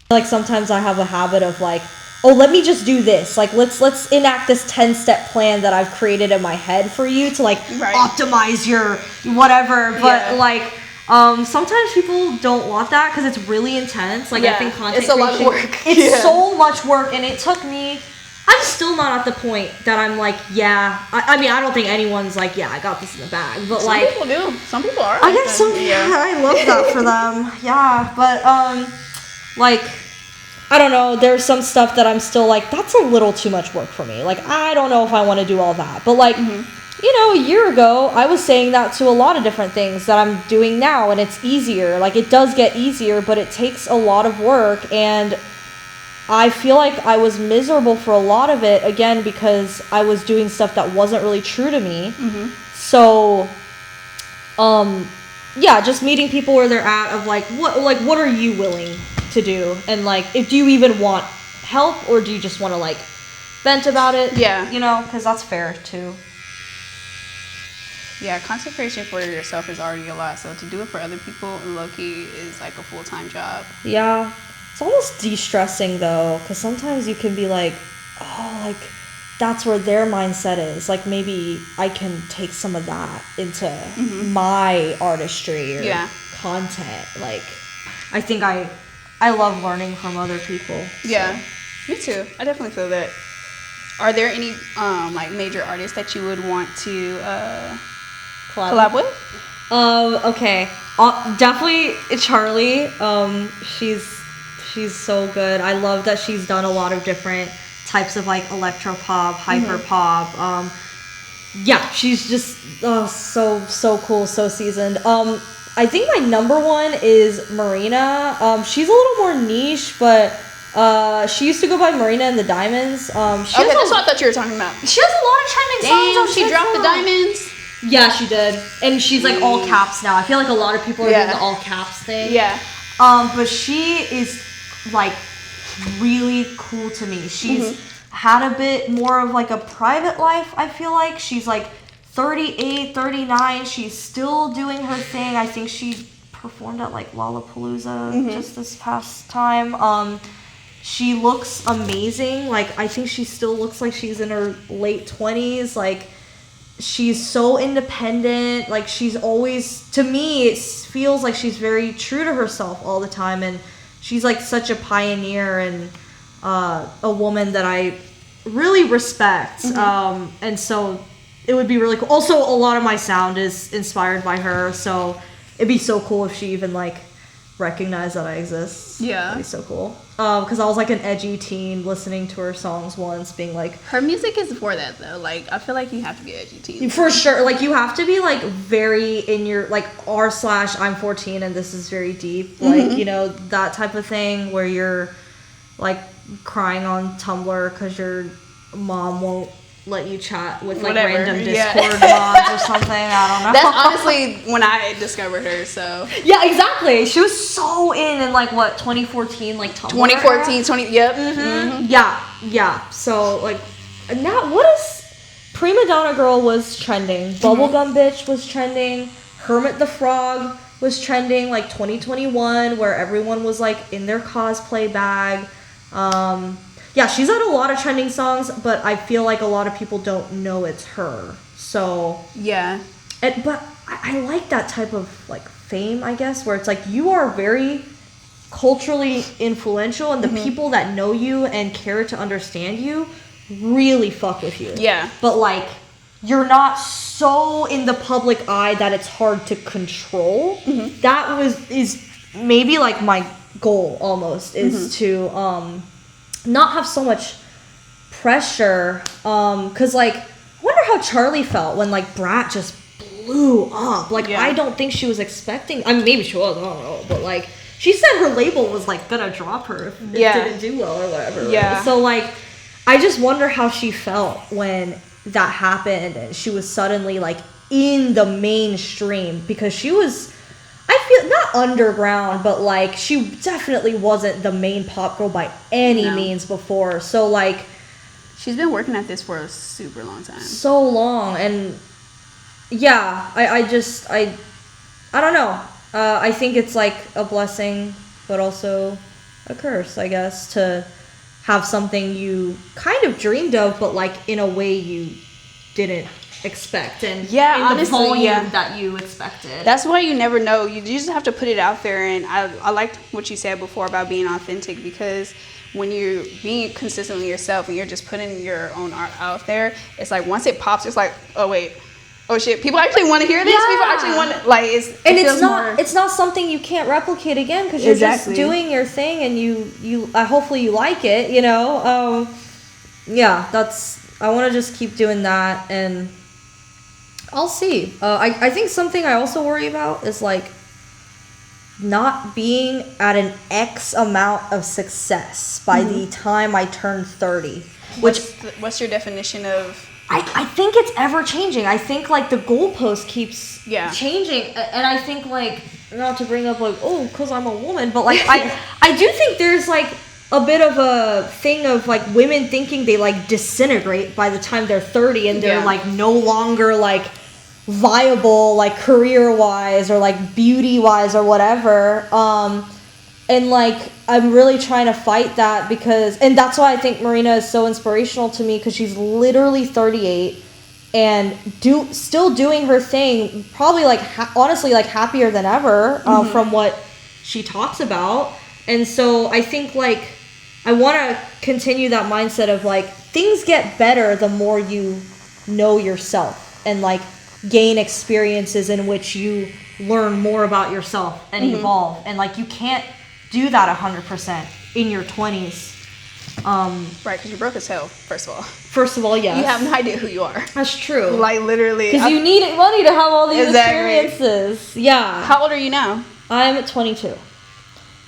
like sometimes I have a habit of like, oh, let me just do this. Like, let's enact this 10-step plan that I've created in my head for you to like optimize your whatever. But like, sometimes people don't want that because it's really intense. Like, I think content it's a lot of creation- work. It's so much work, and it took me. I'm still not at the point that I'm like, I mean, I don't think anyone's like, I got this in the bag. But some people do. Some people are. I guess some. Yeah, I love that for them. Yeah, but like, I don't know. There's some stuff that I'm still like, that's a little too much work for me. Like, I don't know if I want to do all that. But like, a year ago, I was saying that to a lot of different things that I'm doing now, and it's easier. Like, it does get easier, but it takes a lot of work, and I feel like I was miserable for a lot of it, again, because I was doing stuff that wasn't really true to me. So, just meeting people where they're at of like, what are you willing to do? And like, if do you even want help, or do you just want to like vent about it? Yeah. Because that's fair too. Yeah, content creation for yourself is already a lot. So to do it for other people, low-key, is like a full-time job. Yeah. It's almost de-stressing though, because sometimes you can be like, oh, like that's where their mindset is. Like maybe I can take some of that into my artistry or content. Like I think I love learning from other people. Yeah, me too. I definitely feel that. Are there any like major artists that you would want to collab with? Okay. Definitely Charlie. She's so good. I love that she's done a lot of different types of like electro pop, hyper pop. She's just so cool, so seasoned. I think my number one is Marina. She's a little more niche, but she used to go by Marina and the Diamonds. Okay, that's what I thought you were talking about. She has a lot of trending songs on she TikTok. dropped the Diamonds. Yeah, she did, and she's like all caps now. I feel like a lot of people are doing the all caps thing. Yeah. But she is like really cool to me. She's had a bit more of like a private life, I feel like. She's like 38, 39. She's still doing her thing. I think she performed at like Lollapalooza just this past time. She looks amazing. Like I think she still looks like she's in her late 20s. Like she's so independent. Like she's always, to me, it feels like she's very true to herself all the time, and she's like such a pioneer and a woman that I really respect. And so it would be really cool. Also, a lot of my sound is inspired by her, so it'd be so cool if she even like recognized that I exist. Yeah. That'd be so cool. Because I was like an edgy teen listening to her songs once, being like, her music is for that though. Like I feel like you have to be edgy teen. for sure. Like you have to be like very in your like r/I'm 14 and this is very deep. Like, that type of thing where you're like crying on Tumblr because your mom won't let you chat with like random Discord mods or something. I don't know. That's honestly when I discovered her. So yeah, exactly. She was so in like what 2014, like Tumblr. 2014, 20. Yep. Yeah. So like now, what is Prima Donna Girl was trending. Bubblegum Bitch was trending. Hermit the Frog was trending like 2021, where everyone was like in their cosplay bag. Yeah, she's had a lot of trending songs, but I feel like a lot of people don't know it's her. So yeah, but I like that type of like fame, I guess, where it's like you are very culturally influential, and the people that know you and care to understand you really fuck with you. Yeah, but like you're not so in the public eye that it's hard to control. That is maybe like my goal almost, is to not have so much pressure, because like I wonder how Charlie felt when like Brat just blew up. Like I don't think she was expecting, I mean maybe she was, I don't know, but like she said her label was like gonna drop her if it didn't do well or whatever. Right? So like I just wonder how she felt when that happened and she was suddenly like in the mainstream, because she was, I feel, not underground, but like she definitely wasn't the main pop girl by any means before. So like she's been working at this for a super long time. So long. And yeah, I don't know. I think it's like a blessing, but also a curse, I guess, to have something you kind of dreamed of, but like in a way you didn't expect, and in the honestly, volume that you expected. That's why you never know. You just have to put it out there. And I liked what you said before about being authentic, because when you're being consistently yourself and you're just putting your own art out there, it's like once it pops, it's like, oh wait, oh shit, people actually want to hear this. Yeah. People actually want to, like, it's not something you can't replicate again, because you're Exactly. just doing your thing, and you hopefully you like it, you know. I want to just keep doing that, and I'll see. I think something I also worry about is like not being at an X amount of success by the time I turn 30. What's your definition of? I think it's ever changing. I think like the goalpost keeps changing, and I think like, not to bring up like, oh, because I'm a woman, but like I do think there's like a bit of a thing of like women thinking they like disintegrate by the time they're 30, and they're like no longer like viable like career wise or like beauty wise or whatever. And like I'm really trying to fight that, because, and that's why I think Marina is so inspirational to me, because she's literally 38 and still doing her thing, probably like honestly like happier than ever from what she talks about. And so I think like I want to continue that mindset of like things get better the more you know yourself and like gain experiences in which you learn more about yourself and evolve. And like you can't do that 100% in your 20s. Right, because you're broke as hell, first of all. Yes. You have no idea who you are. That's true. Like, literally. Because you need money to have all these Exactly. experiences. Yeah. How old are you now? I'm 22.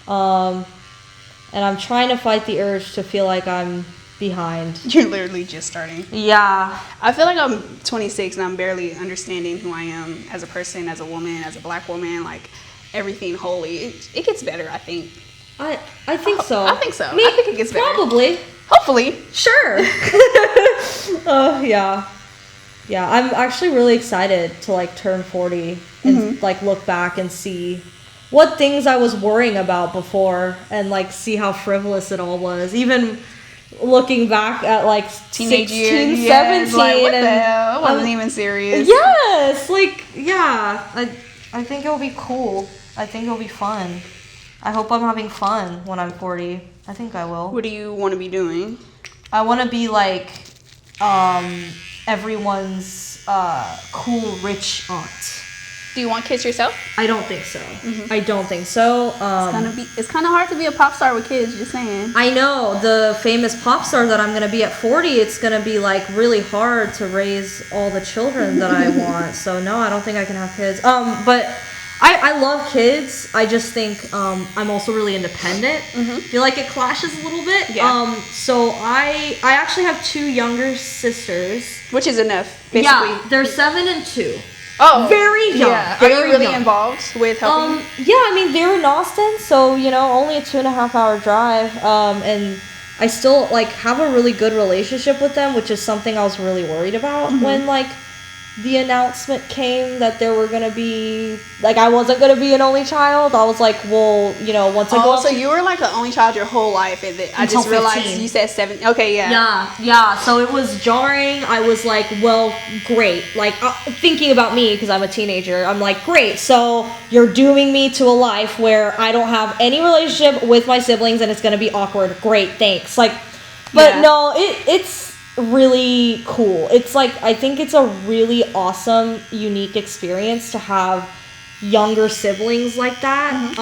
And I'm trying to fight the urge to feel like I'm behind. You're literally just starting. Yeah. I feel like I'm 26 and I'm barely understanding who I am as a person, as a woman, as a black woman, like everything wholly. It gets better, I think. I think so. I think so. I think it gets better. Probably. Hopefully. Sure. Yeah. Yeah, I'm actually really excited to like turn 40 and like look back and see what things I was worrying about before, and like see how frivolous it all was. Even looking back at like Teenage 16, years, 17, yes, like, what and the hell? I wasn't even serious. Yes, like yeah, I think it'll be cool. I think it'll be fun. I hope I'm having fun when I'm 40. I think I will. What do you want to be doing? I want to be like everyone's cool rich aunt. Do you want kids yourself? I don't think so. I don't think so. It's kind of hard to be a pop star with kids, just saying. I know, the famous pop star that I'm going to be at 40, it's going to be like really hard to raise all the children that I want. So no, I don't think I can have kids. But I love kids. I just think I'm also really independent. I feel like it clashes a little bit. Yeah. So I actually have 2 younger sisters. Which is enough, basically. Yeah, they're 7 and 2. Oh, Very young. Yeah. Are you very really young. involved with helping? Yeah, I mean, they're in Austin, so, you know, only a 2.5-hour drive. And I still, like, have a really good relationship with them, which is something I was really worried about when, like, the announcement came that there were going to be, like, I wasn't going to be an only child. I was like, well, you know, once I go up so to, you were like an only child your whole life, and I Until just realized 15. you said 7. Okay, yeah. Yeah, so it was jarring. I was like, well, great. Like, thinking about me, because I'm a teenager, I'm like, great, so you're dooming me to a life where I don't have any relationship with my siblings, and it's going to be awkward. Great, thanks. Like, but no, it's really cool. It's like, I think it's a really awesome, unique experience to have younger siblings like that.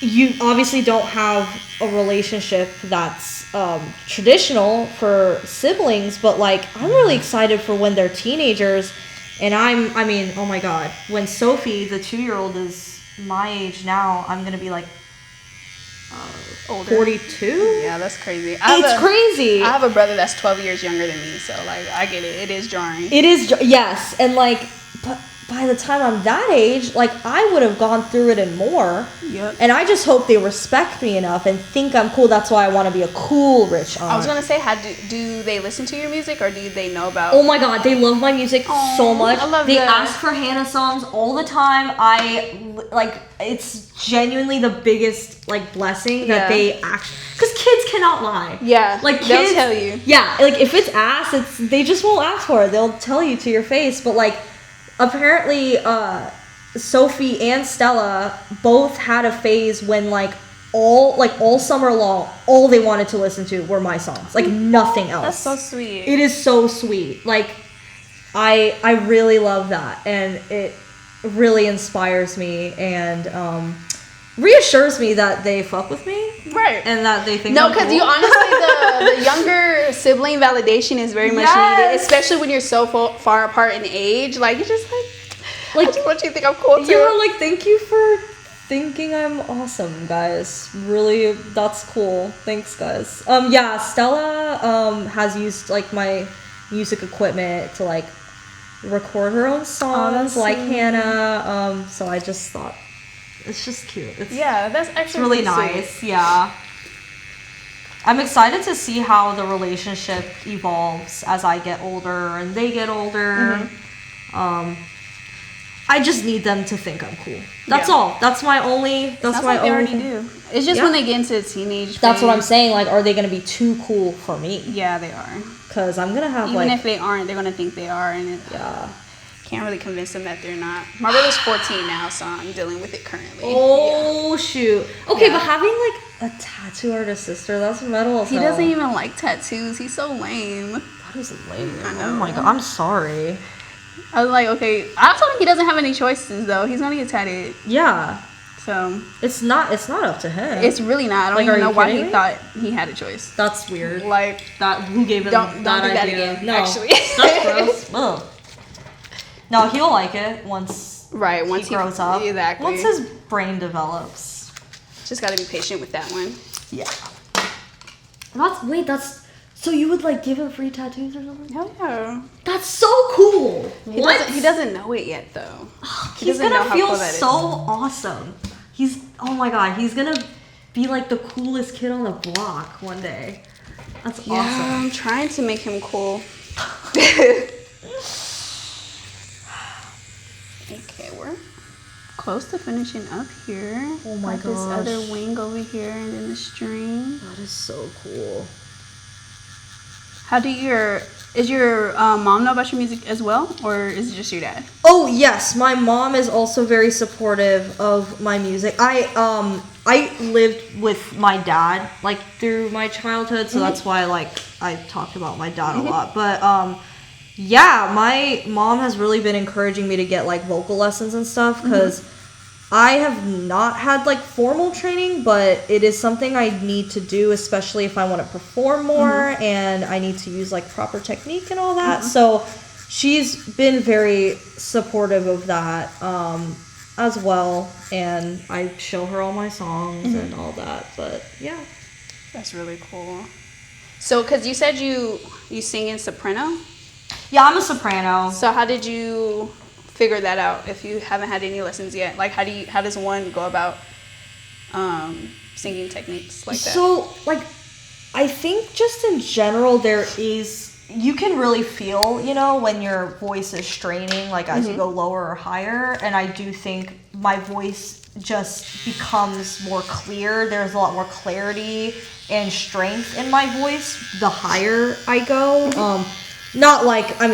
You obviously don't have a relationship that's traditional for siblings, but like I'm really excited for when they're teenagers. And I mean, oh my god, when Sophie, the 2-year-old, is my age now, I'm gonna be like Older. 42. Yeah, that's crazy. It's crazy. I have a brother that's 12 years younger than me, so like I get it. It is jarring. It is, yes, and like, by the time I'm that age, like, I would have gone through it and more. Yep. And I just hope they respect me enough and think I'm cool. That's why I want to be a cool rich aunt. I was gonna say, do they listen to your music, or do they know about? Oh my god, they love my music so much. I love they that. ask for Hannah songs all the time. It's genuinely the biggest like blessing that they actually, because kids cannot lie. Yeah, like kids, they'll tell you. Yeah, like if it's asked, they just won't ask for it. They'll tell you to your face. But like, apparently, Sophie and Stella both had a phase when all summer long, all they wanted to listen to were my songs, like nothing else. That's so sweet. It is so sweet. Like, I really love that, and it really inspires me and reassures me that they fuck with me, right? And that they think no, I'm because cool. you honestly the younger sibling validation is very much needed, especially when you're so far apart in age. Like, you're just like I just want you to think I'm cool too. Yeah, like, thank you for thinking I'm awesome, guys. Really, that's cool. Thanks, guys. Yeah, Stella has used like my music equipment to like record her own songs, like Hannah. So I just thought it's just cute. That's actually it's really nice. Sweet. Yeah. I'm excited to see how the relationship evolves as I get older and they get older. I just need them to think I'm cool. That's all. That's my only. That's my they only. already do. It's just when they get into teenage. That's what I'm phase. saying. Like, are they gonna be too cool for me? Yeah, they are. Because I'm gonna have even if they aren't, they're gonna think they are, and can't really convince them that they're not. My brother's 14 now, so I'm dealing with it currently. Oh shoot. Okay, but having like a tattoo artist sister, that's metal. He doesn't even like tattoos. He's so lame. That is lame. I know. Oh my god, I'm sorry. I was like, okay. I told him he doesn't have any choices though. He's gonna get tattooed. Yeah. So it's not up to him. It's really not. I don't even know why he thought he had a choice. That's weird. Like, that, who gave him don't that do that idea? again. No, Actually, that's gross. Ugh. No, he'll like it once. Right. Once he grows up. Exactly. Once his brain develops. Just gotta be patient with that one. Yeah. That's. So you would like give him free tattoos or something? Hell yeah. That's so cool. He doesn't know it yet though. He's gonna feel so awesome. Oh my god, he's gonna be like the coolest kid on the block one day. That's awesome. I'm trying to make him cool. Okay, we're close to finishing up here. Oh my gosh. This gosh. other wing over here and then the string. That is so cool. How do is your mom know about your music as well, or is it just your dad? Oh yes, my mom is also very supportive of my music. I lived with my dad like through my childhood, so that's why like I talked about my dad a lot. But yeah, my mom has really been encouraging me to get like vocal lessons and stuff because I have not had like formal training, but it is something I need to do, especially if I want to perform more and I need to use like proper technique and all that. So she's been very supportive of that as well, and I show her all my songs and all that. But yeah, That's really cool. So, because you said you sing in soprano. yeah, I'm a soprano. So how did you figure that out if you haven't had any lessons yet? Like, how does one go about singing techniques like that? So, like, I think just in general, you can really feel, when your voice is straining, like, as you go lower or higher. And I do think my voice just becomes more clear. There's a lot more clarity and strength in my voice the higher I go. Not like, I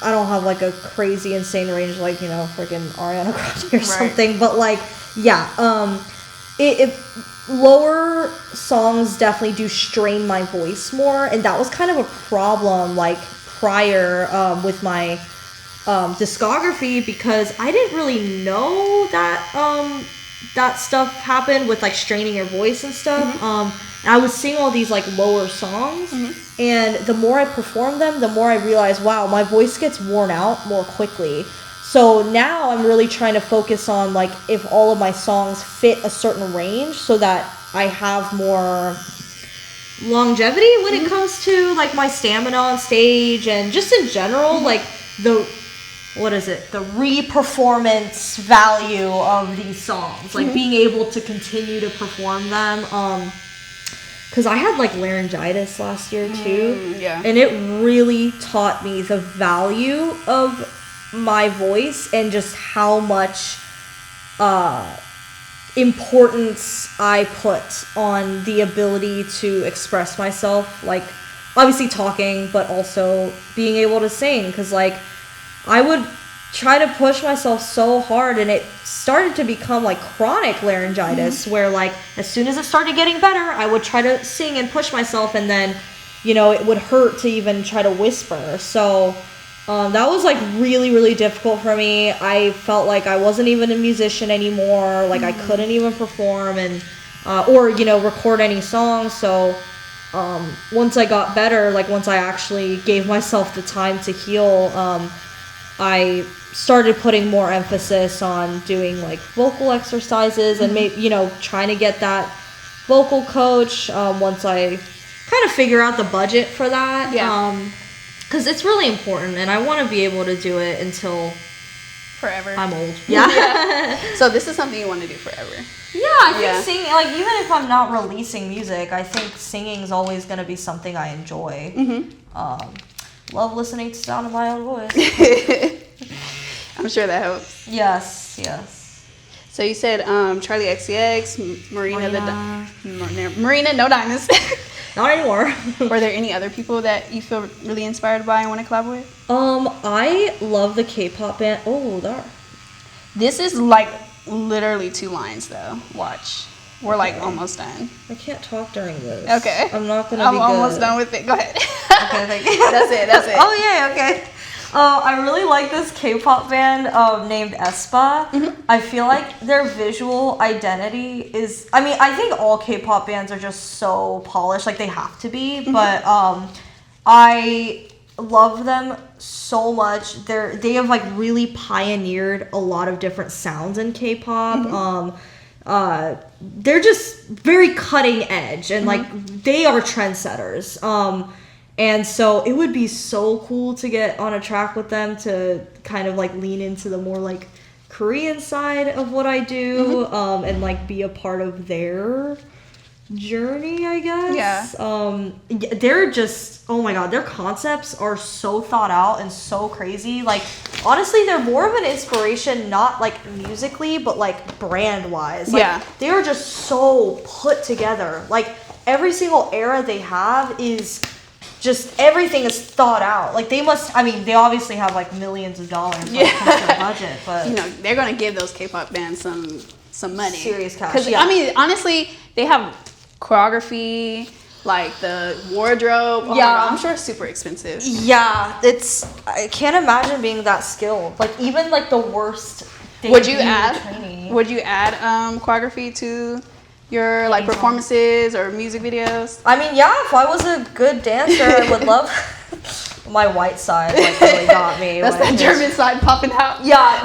don't have like a crazy insane range like, freaking Ariana Grande or something, but like, yeah, lower songs definitely do strain my voice more, and that was kind of a problem like prior with my discography, because I didn't really know that that stuff happened with like straining your voice and stuff. And I would sing all these like lower songs, and the more I perform them, the more I realize, wow, my voice gets worn out more quickly. So now I'm really trying to focus on like if all of my songs fit a certain range, so that I have more longevity when it comes to like my stamina on stage, and just in general, like the re-performance value of these songs, like being able to continue to perform them. Because I had like laryngitis last year too, and it really taught me the value of my voice and just how much importance I put on the ability to express myself, like obviously talking, but also being able to sing. Because like I would try to push myself so hard, and it started to become like chronic laryngitis, where like as soon as it started getting better, I would try to sing and push myself, and then it would hurt to even try to whisper. So that was like really, really difficult for me. I felt like I wasn't even a musician anymore. Like I couldn't even perform and or record any songs. So once I got better, like once I actually gave myself the time to heal, I started putting more emphasis on doing like vocal exercises and trying to get that vocal coach once I kind of figure out the budget for that. Because it's really important, and I want to be able to do it until forever. I'm old. Yeah. So this is something you want to do forever. Yeah, I think singing, like even if I'm not releasing music, I think singing is always going to be something I enjoy. Love listening to the sound of my own voice. I'm sure that helps. Yes. So you said Charlie XCX, Marina No Diamonds. Not anymore. Were there any other people that you feel really inspired by and want to collab with? I love the K-pop band. Oh, there. This is like literally 2 lines though. Watch. We're like almost done. I can't talk during this. Okay. I'm not gonna be good. I'm almost done with it. Go ahead. Okay, thank you. That's it. Oh, yeah, okay. I really like this K-pop band named aespa. I feel like their visual identity is... I mean, I think all K-pop bands are just so polished. Like, they have to be. But I love them so much. They have, like, really pioneered a lot of different sounds in K-pop. They're just very cutting edge. And, like, they are trendsetters. And so it would be so cool to get on a track with them to kind of like lean into the more like Korean side of what I do, and like be a part of their journey, I guess. They're just, oh my god, their concepts are so thought out and so crazy. Like honestly, they're more of an inspiration, not like musically, but like brand wise. Like, they are just so put together. Like every single era they have is just everything is thought out. Like they obviously have like millions of dollars when it comes to the budget, but they're gonna give those K-pop bands some money, serious cash. Because I mean, honestly, they have choreography, like the wardrobe. Oh my God, I'm sure it's super expensive. Yeah, I can't imagine being that skilled. Like even like the worst. Would you add choreography to your like performances or music videos? I mean, yeah, if I was a good dancer, I would love. My white side like really got me. That's that German side popping out. Yeah.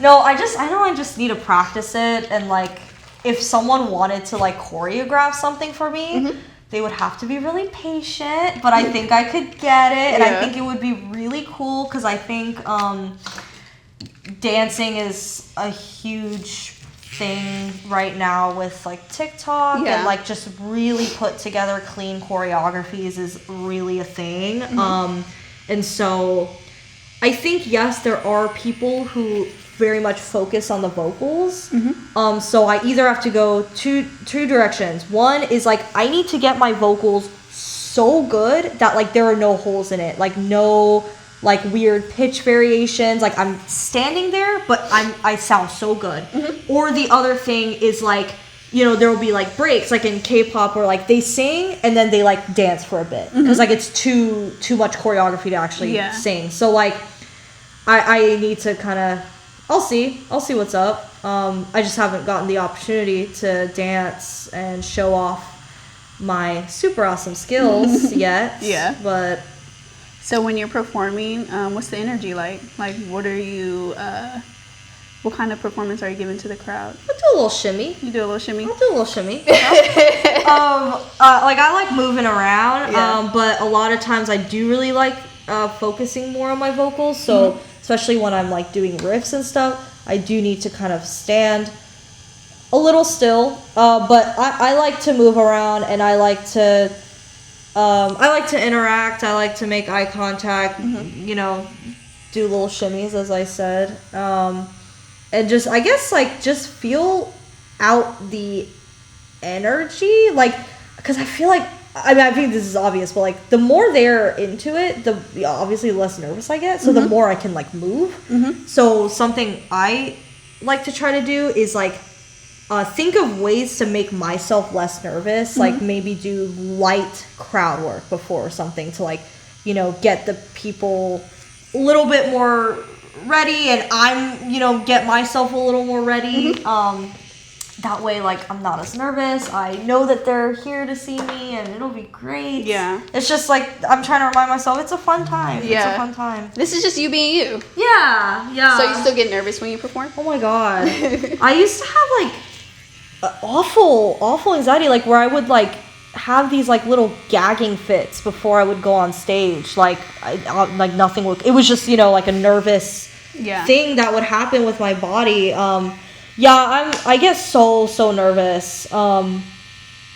No, I know I just need to practice it, and like if someone wanted to like choreograph something for me, they would have to be really patient, but I think I could get it, and I think it would be really cool because I think dancing is a huge thing right now with like TikTok and like just really put together clean choreographies is really a thing. And so I think yes, there are people who very much focus on the vocals. So I either have to go two directions. One is like I need to get my vocals so good that like there are no holes in it, like no like weird pitch variations, like I'm standing there but I sound so good. Or the other thing is like there will be like breaks like in K-pop where like they sing and then they like dance for a bit because like it's too much choreography to actually sing. So like I need to kind of I'll see what's up. I just haven't gotten the opportunity to dance and show off my super awesome skills yet. But so when you're performing, what's the energy like? Like, what kind of performance are you giving to the crowd? I do a little shimmy. You do a little shimmy? I'll do a little shimmy. Like I like moving around, but a lot of times I do really like focusing more on my vocals. So especially when I'm like doing riffs and stuff, I do need to kind of stand a little still. But I like to move around, and I like to interact. I like to make eye contact. You know, do little shimmies, as I said, and just I guess like just feel out the energy, like, because I feel like, I mean, I think this is obvious, but like the more they're into it, the obviously less nervous I get, so the more I can like move. So something I like to try to do is like think of ways to make myself less nervous, like maybe do light crowd work before something to like, you know, get the people a little bit more ready, and I'm, you know, get myself a little more ready. That way, like, I'm not as nervous. I know that they're here to see me, and it'll be great. Yeah. It's just, like, I'm trying to remind myself, it's a fun time. Yeah. It's a fun time. This is just you being you. Yeah. So you still get nervous when you perform? Oh, my God. I used to have, like, awful anxiety, like, where I would, like, have these, like, little gagging fits before I would go on stage. Like, like, nothing would... It was just, you know, like, a nervous thing that would happen with my body. Yeah, I get so nervous.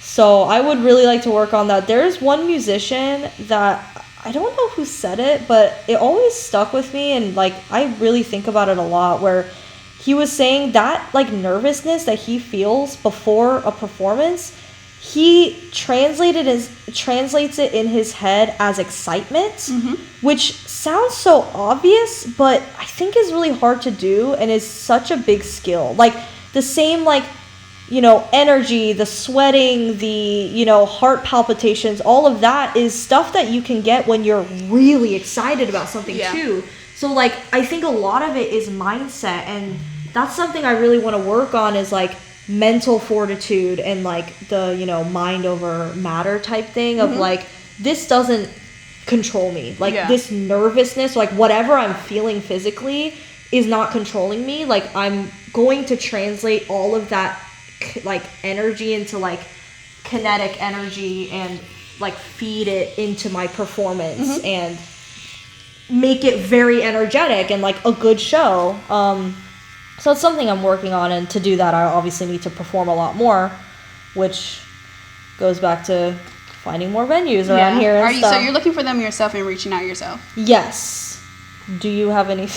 So I would really like to work on that. There's one musician that, I don't know who said it, but it always stuck with me, and like I really think about it a lot, where he was saying that like nervousness that he feels before a performance, he translates it in his head as excitement, which sounds so obvious, but I think is really hard to do and is such a big skill. Like the same, like, you know, energy, the sweating, the, you know, heart palpitations, all of that is stuff that you can get when you're really excited about something too. So like I think a lot of it is mindset, and that's something I really want to work on, is like mental fortitude and like the, you know, mind over matter type thing of like, this doesn't control me, like this nervousness, like whatever I'm feeling physically is not controlling me. Like I'm going to translate all of that like energy into like kinetic energy and like feed it into my performance and make it very energetic and like a good show. So it's something I'm working on, and to do that, I obviously need to perform a lot more, which goes back to finding more venues around here and stuff. So you're looking for them yourself and reaching out yourself? Yes. Do you have any...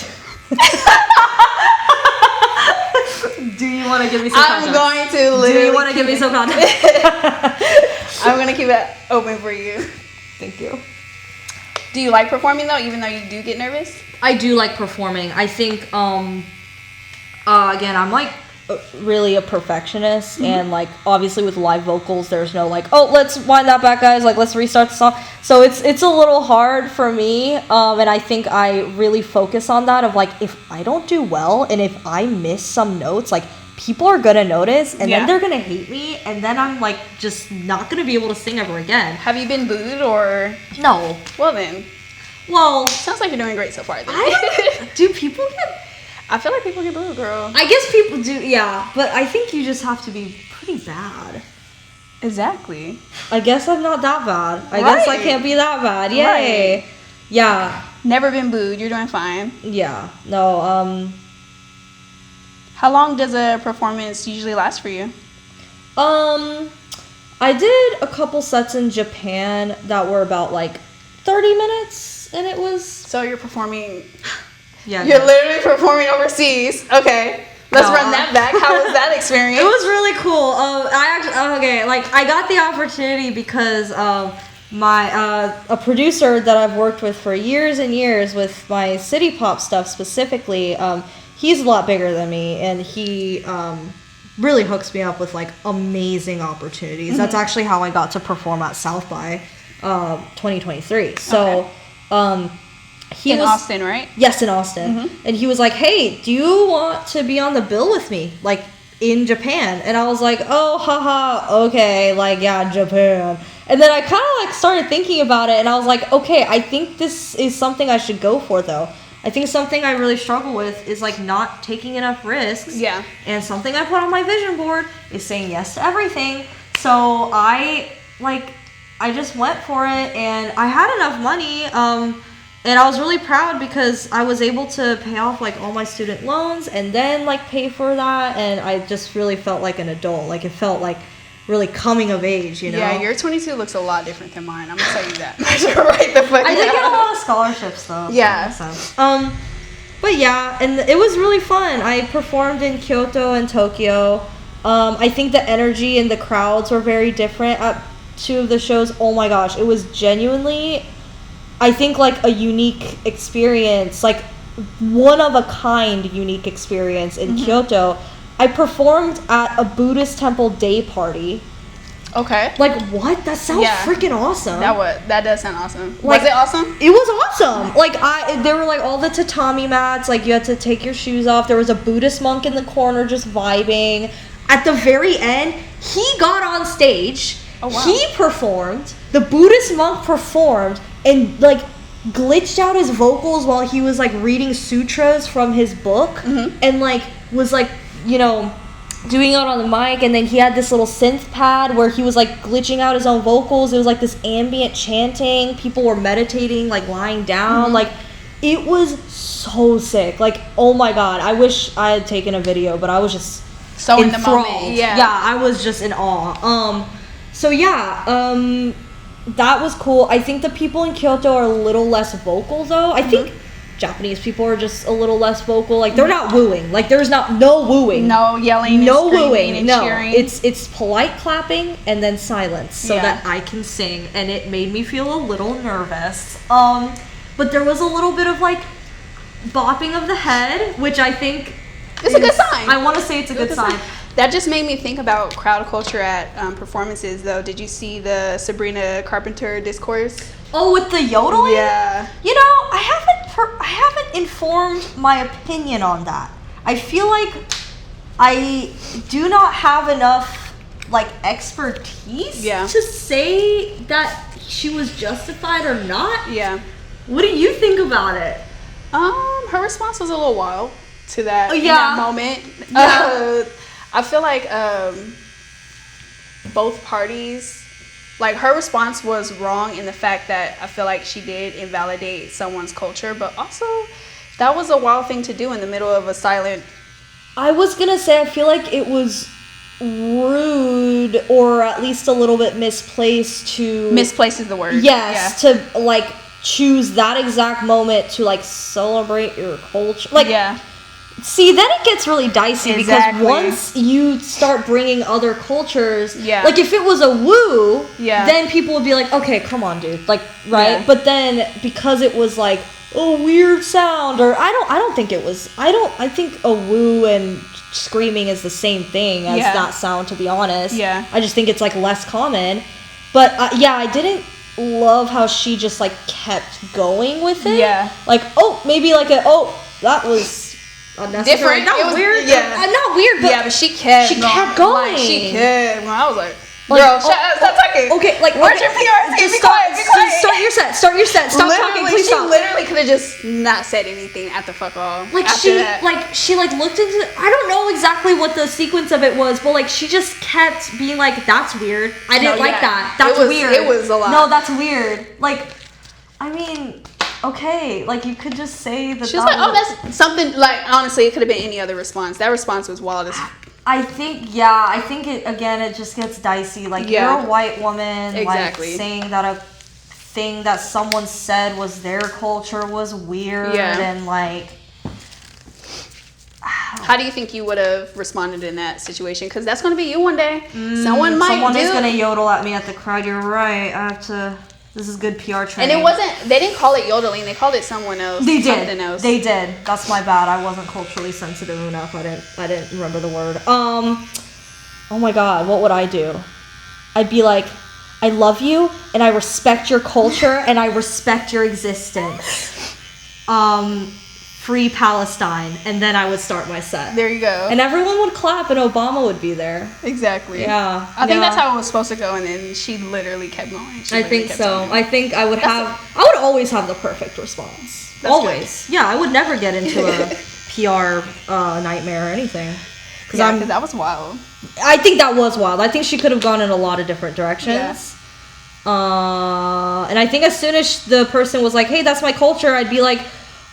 Do you want to give me some context? I'm going to literally... Do you want to give me some context? I'm going to keep it open for you. Thank you. Do you like performing, though, even though you do get nervous? I do like performing. I think... again, I'm like really a perfectionist, and like obviously with live vocals there's no like, oh, let's wind that back, guys, like let's restart the song. So it's a little hard for me, and I think I really focus on that of like, if I don't do well and if I miss some notes, like people are gonna notice, and then they're gonna hate me, and then I'm like just not gonna be able to sing ever again. Have you been booed or... No. Well then. Well, sounds like you're doing great so far then. Do people get... I feel like people get booed, girl. I guess people do, yeah, but I think you just have to be pretty bad. Exactly. I guess I'm not that bad. I guess I can't be that bad. Yay. Right. Yeah. Never been booed. You're doing fine. Yeah. No, How long does a performance usually last for you? I did a couple sets in Japan that were about like 30 minutes, and it was... So you're performing... Yeah, you're literally performing overseas. Okay, let's run that back. How was that experience? It was really cool. I got the opportunity because a producer that I've worked with for years and years with my city pop stuff specifically. He's a lot bigger than me, and he really hooks me up with like amazing opportunities. That's actually how I got to perform at South by 2023. So. In Austin, right? Yes, in Austin. And he was like, hey, do you want to be on the bill with me, like, in Japan? And I was like, oh, haha, okay, like, yeah, Japan. And then I kind of, like, started thinking about it, and I was like, okay, I think this is something I should go for, though. I think something I really struggle with is, like, not taking enough risks. Yeah. And something I put on my vision board is saying yes to everything. So I just went for it, and I had enough money, And I was really proud because I was able to pay off like all my student loans and then like pay for that, and I just really felt like an adult. Like it felt like really coming of age, you know? Yeah, your 22 looks a lot different than mine. I'm gonna tell you that. Right the fuck I did now. get a lot of scholarships though. Yeah. So. But yeah, and it was really fun. I performed in Kyoto and Tokyo. I think the energy and the crowds were very different at 2 of the shows. Oh my gosh, it was genuinely, I think, like a unique experience, like one of a kind unique experience in Kyoto. I performed at a Buddhist temple day party. Okay. Like, what? That sounds freaking awesome. That does sound awesome. Like, was it awesome? It was awesome. Like, there were like all the tatami mats. Like, you had to take your shoes off. There was a Buddhist monk in the corner just vibing. At the very end, he got on stage. Oh, wow. He performed. The Buddhist monk performed and like glitched out his vocals while he was like reading sutras from his book, and like was like, you know, doing it on the mic. And then he had this little synth pad where he was like glitching out his own vocals. It was like this ambient chanting. People were meditating, like lying down. Like, it was so sick. Like, oh my god, I wish I had taken a video, but I was just so in the enthralled. moment. Yeah, I was just in awe. So yeah, that was cool. I think the people in Kyoto are a little less vocal though. I think Japanese people are just a little less vocal. Like, they're not wooing. Like, there's no wooing. No yelling, no and wooing, and no. cheering. It's polite clapping and then silence so Yeah. that I can sing, and it made me feel a little nervous. But there was a little bit of like bopping of the head, which I think It's a good sign. I want to say it's a good sign. That just made me think about crowd culture at performances, though. Did you see the Sabrina Carpenter discourse? Oh, with the yodeling? Yeah. You know, I haven't informed my opinion on that. I feel like I do not have enough like expertise to say that she was justified or not. Yeah. What do you think about it? Her response was a little wild to that, in Yeah. that moment. Yeah. I feel like both parties, like, her response was wrong in the fact that I feel like she did invalidate someone's culture, but also that was a wild thing to do in the middle of a silent. I was gonna say, I feel like it was rude, or at least a little bit misplaced to... Misplaced is the word. Yes, to, like, choose that exact moment to, like, celebrate your culture. Like, yeah. See, then it gets really dicey Exactly. because once you start bringing other cultures, Yeah. like if it was a woo, Yeah. then people would be like, okay, come on, dude, like, right? Yeah. But then because it was like a weird sound, or I don't think it was. I think a woo and screaming is the same thing as Yeah. that sound, to be honest. Yeah. I just think it's like less common. But yeah, I didn't love how she just like kept going with it. Yeah. Like, oh, maybe like that was unnecessary. Different. Not It was- weird. yeah. Not weird, but Yeah, but she kept going. Like, she kept going. I was like, Like, girl, shut up, stop talking. Okay, like, where's okay, your PR team? just Be stop, quiet, be quiet. Start your set. Stop talking, Literally, please she stop. literally could have just not said anything at the fuck all. Like after she that. looked into, I don't know exactly what the sequence of it was, but like she just kept being like, that's weird. I didn't like that. That's weird. It was a lot. No, that's weird. Like, I mean, okay, like you could just say that. She was like, oh, that's something, like, honestly, it could have been any other response. That response was wild as I think it, again, it just gets dicey. Like, Yeah. you're a white woman, Exactly. like, saying that a thing that someone said was their culture was weird, Yeah. and, like... How do you think you would have responded in that situation? Because that's going to be you one day. Someone is going to yodel at me at the crowd. You're right. I have to... This is good PR training. And it wasn't, they didn't call it yodeling. They called it someone else. They did. Something else. They did. That's my bad. I wasn't culturally sensitive enough. I didn't remember the word. Oh my god, what would I do? I'd be like, I love you and I respect your culture and I respect your existence. Free Palestine, and then I would start my set. There you go. And everyone would clap and Obama would be there. Exactly. Yeah. I think yeah. that's how it was supposed to go, and then she literally kept going. I think so. I think I would always have the perfect response. That's Always. Yeah, I would never get into a PR nightmare or anything. Because that was wild. I think that was wild. I think she could have gone in a lot of different directions. And I think as soon as the person was like, hey, that's my culture, I'd be like,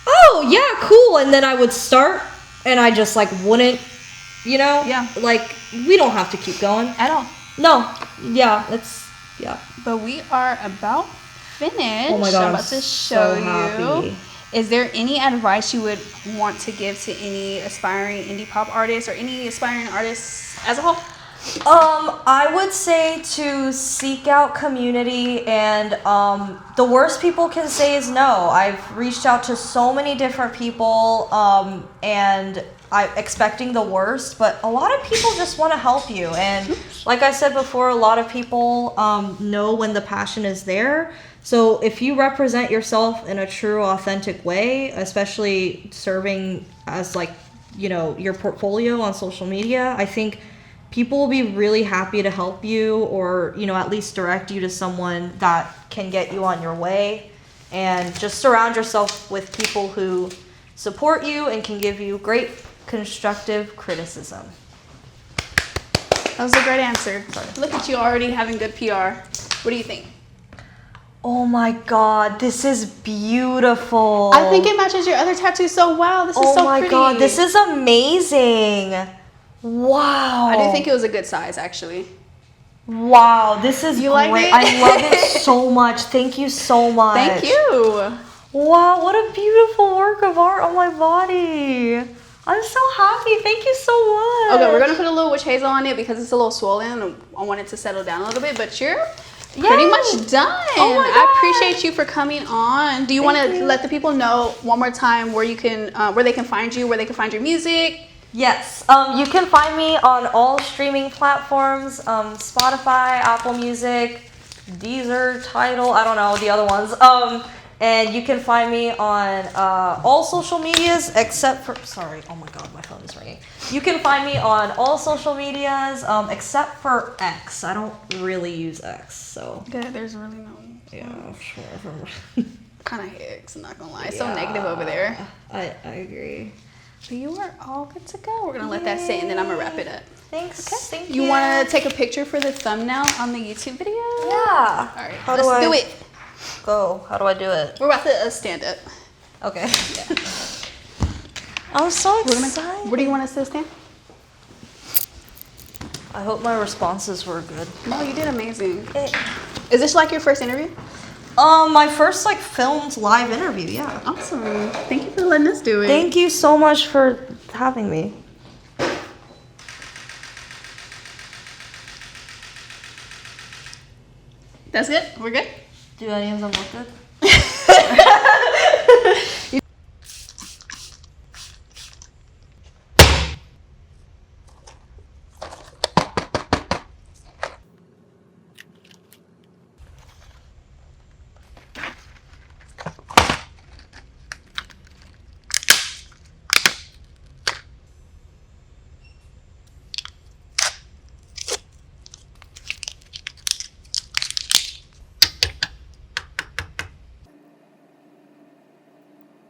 oh, yeah, cool. And then I would start, and I just, like, wouldn't, you know? Yeah. Like, we don't have to keep going. At all. No. Yeah, yeah. But we are about finished. Oh my God, I'm about to show so happy. you. Is there any advice you would want to give to any aspiring indie pop artists or any aspiring artists as a whole? I would say to seek out community, and the worst people can say is no. I've reached out to so many different people, and I'm expecting the worst, but a lot of people just want to help you. And like I said before, a lot of people know when the passion is there. So if you represent yourself in a true, authentic way, especially serving as, like, you know, your portfolio on social media, I think people will be really happy to help you, or, you know, at least direct you to someone that can get you on your way. And just surround yourself with people who support you and can give you great constructive criticism. That was a great answer. Look at you already having good PR. What do you think? Oh my God, this is beautiful. I think it matches your other tattoo so well. This is so pretty. Oh my God, this is amazing. Wow. I do think it was a good size, actually. Wow, this is You great. like it? I love it so much. Thank you so much. Thank you. Wow, what a beautiful work of art on my body. I'm so happy. Thank you so much. Okay, we're going to put a little witch hazel on it because it's a little swollen and I want it to settle down a little bit, but you're pretty much done. Oh my God. I appreciate you for coming on. Do you want to let the people know one more time where you can, where they can find you, where they can find your music? Yes, you can find me on all streaming platforms, Spotify, Apple Music, Deezer, Tidal, I don't know, the other ones. And you can find me on all social medias except for, sorry, oh my God, my phone is ringing. You can find me on all social medias except for X. I don't really use X, so. Good, there's really no. Yeah, sure. Kind of hicks, I'm not gonna lie. It's so negative over there. I agree. But you are all good to go. We're gonna let that sit and then I'm gonna wrap it up. Thanks. Okay. Thank you. You wanna take a picture for the thumbnail on the YouTube video? Yeah. All right, How let's do do I it. go? How do I do it? We're about to stand up. Okay. I'm so excited. Where do you want us to stand? I hope my responses were good. No, you did amazing. Is this like your first interview? My first like filmed live interview, yeah. Awesome. Thank you for letting us do it. Thank you so much for having me. That's it? We're good? Do any of them look good?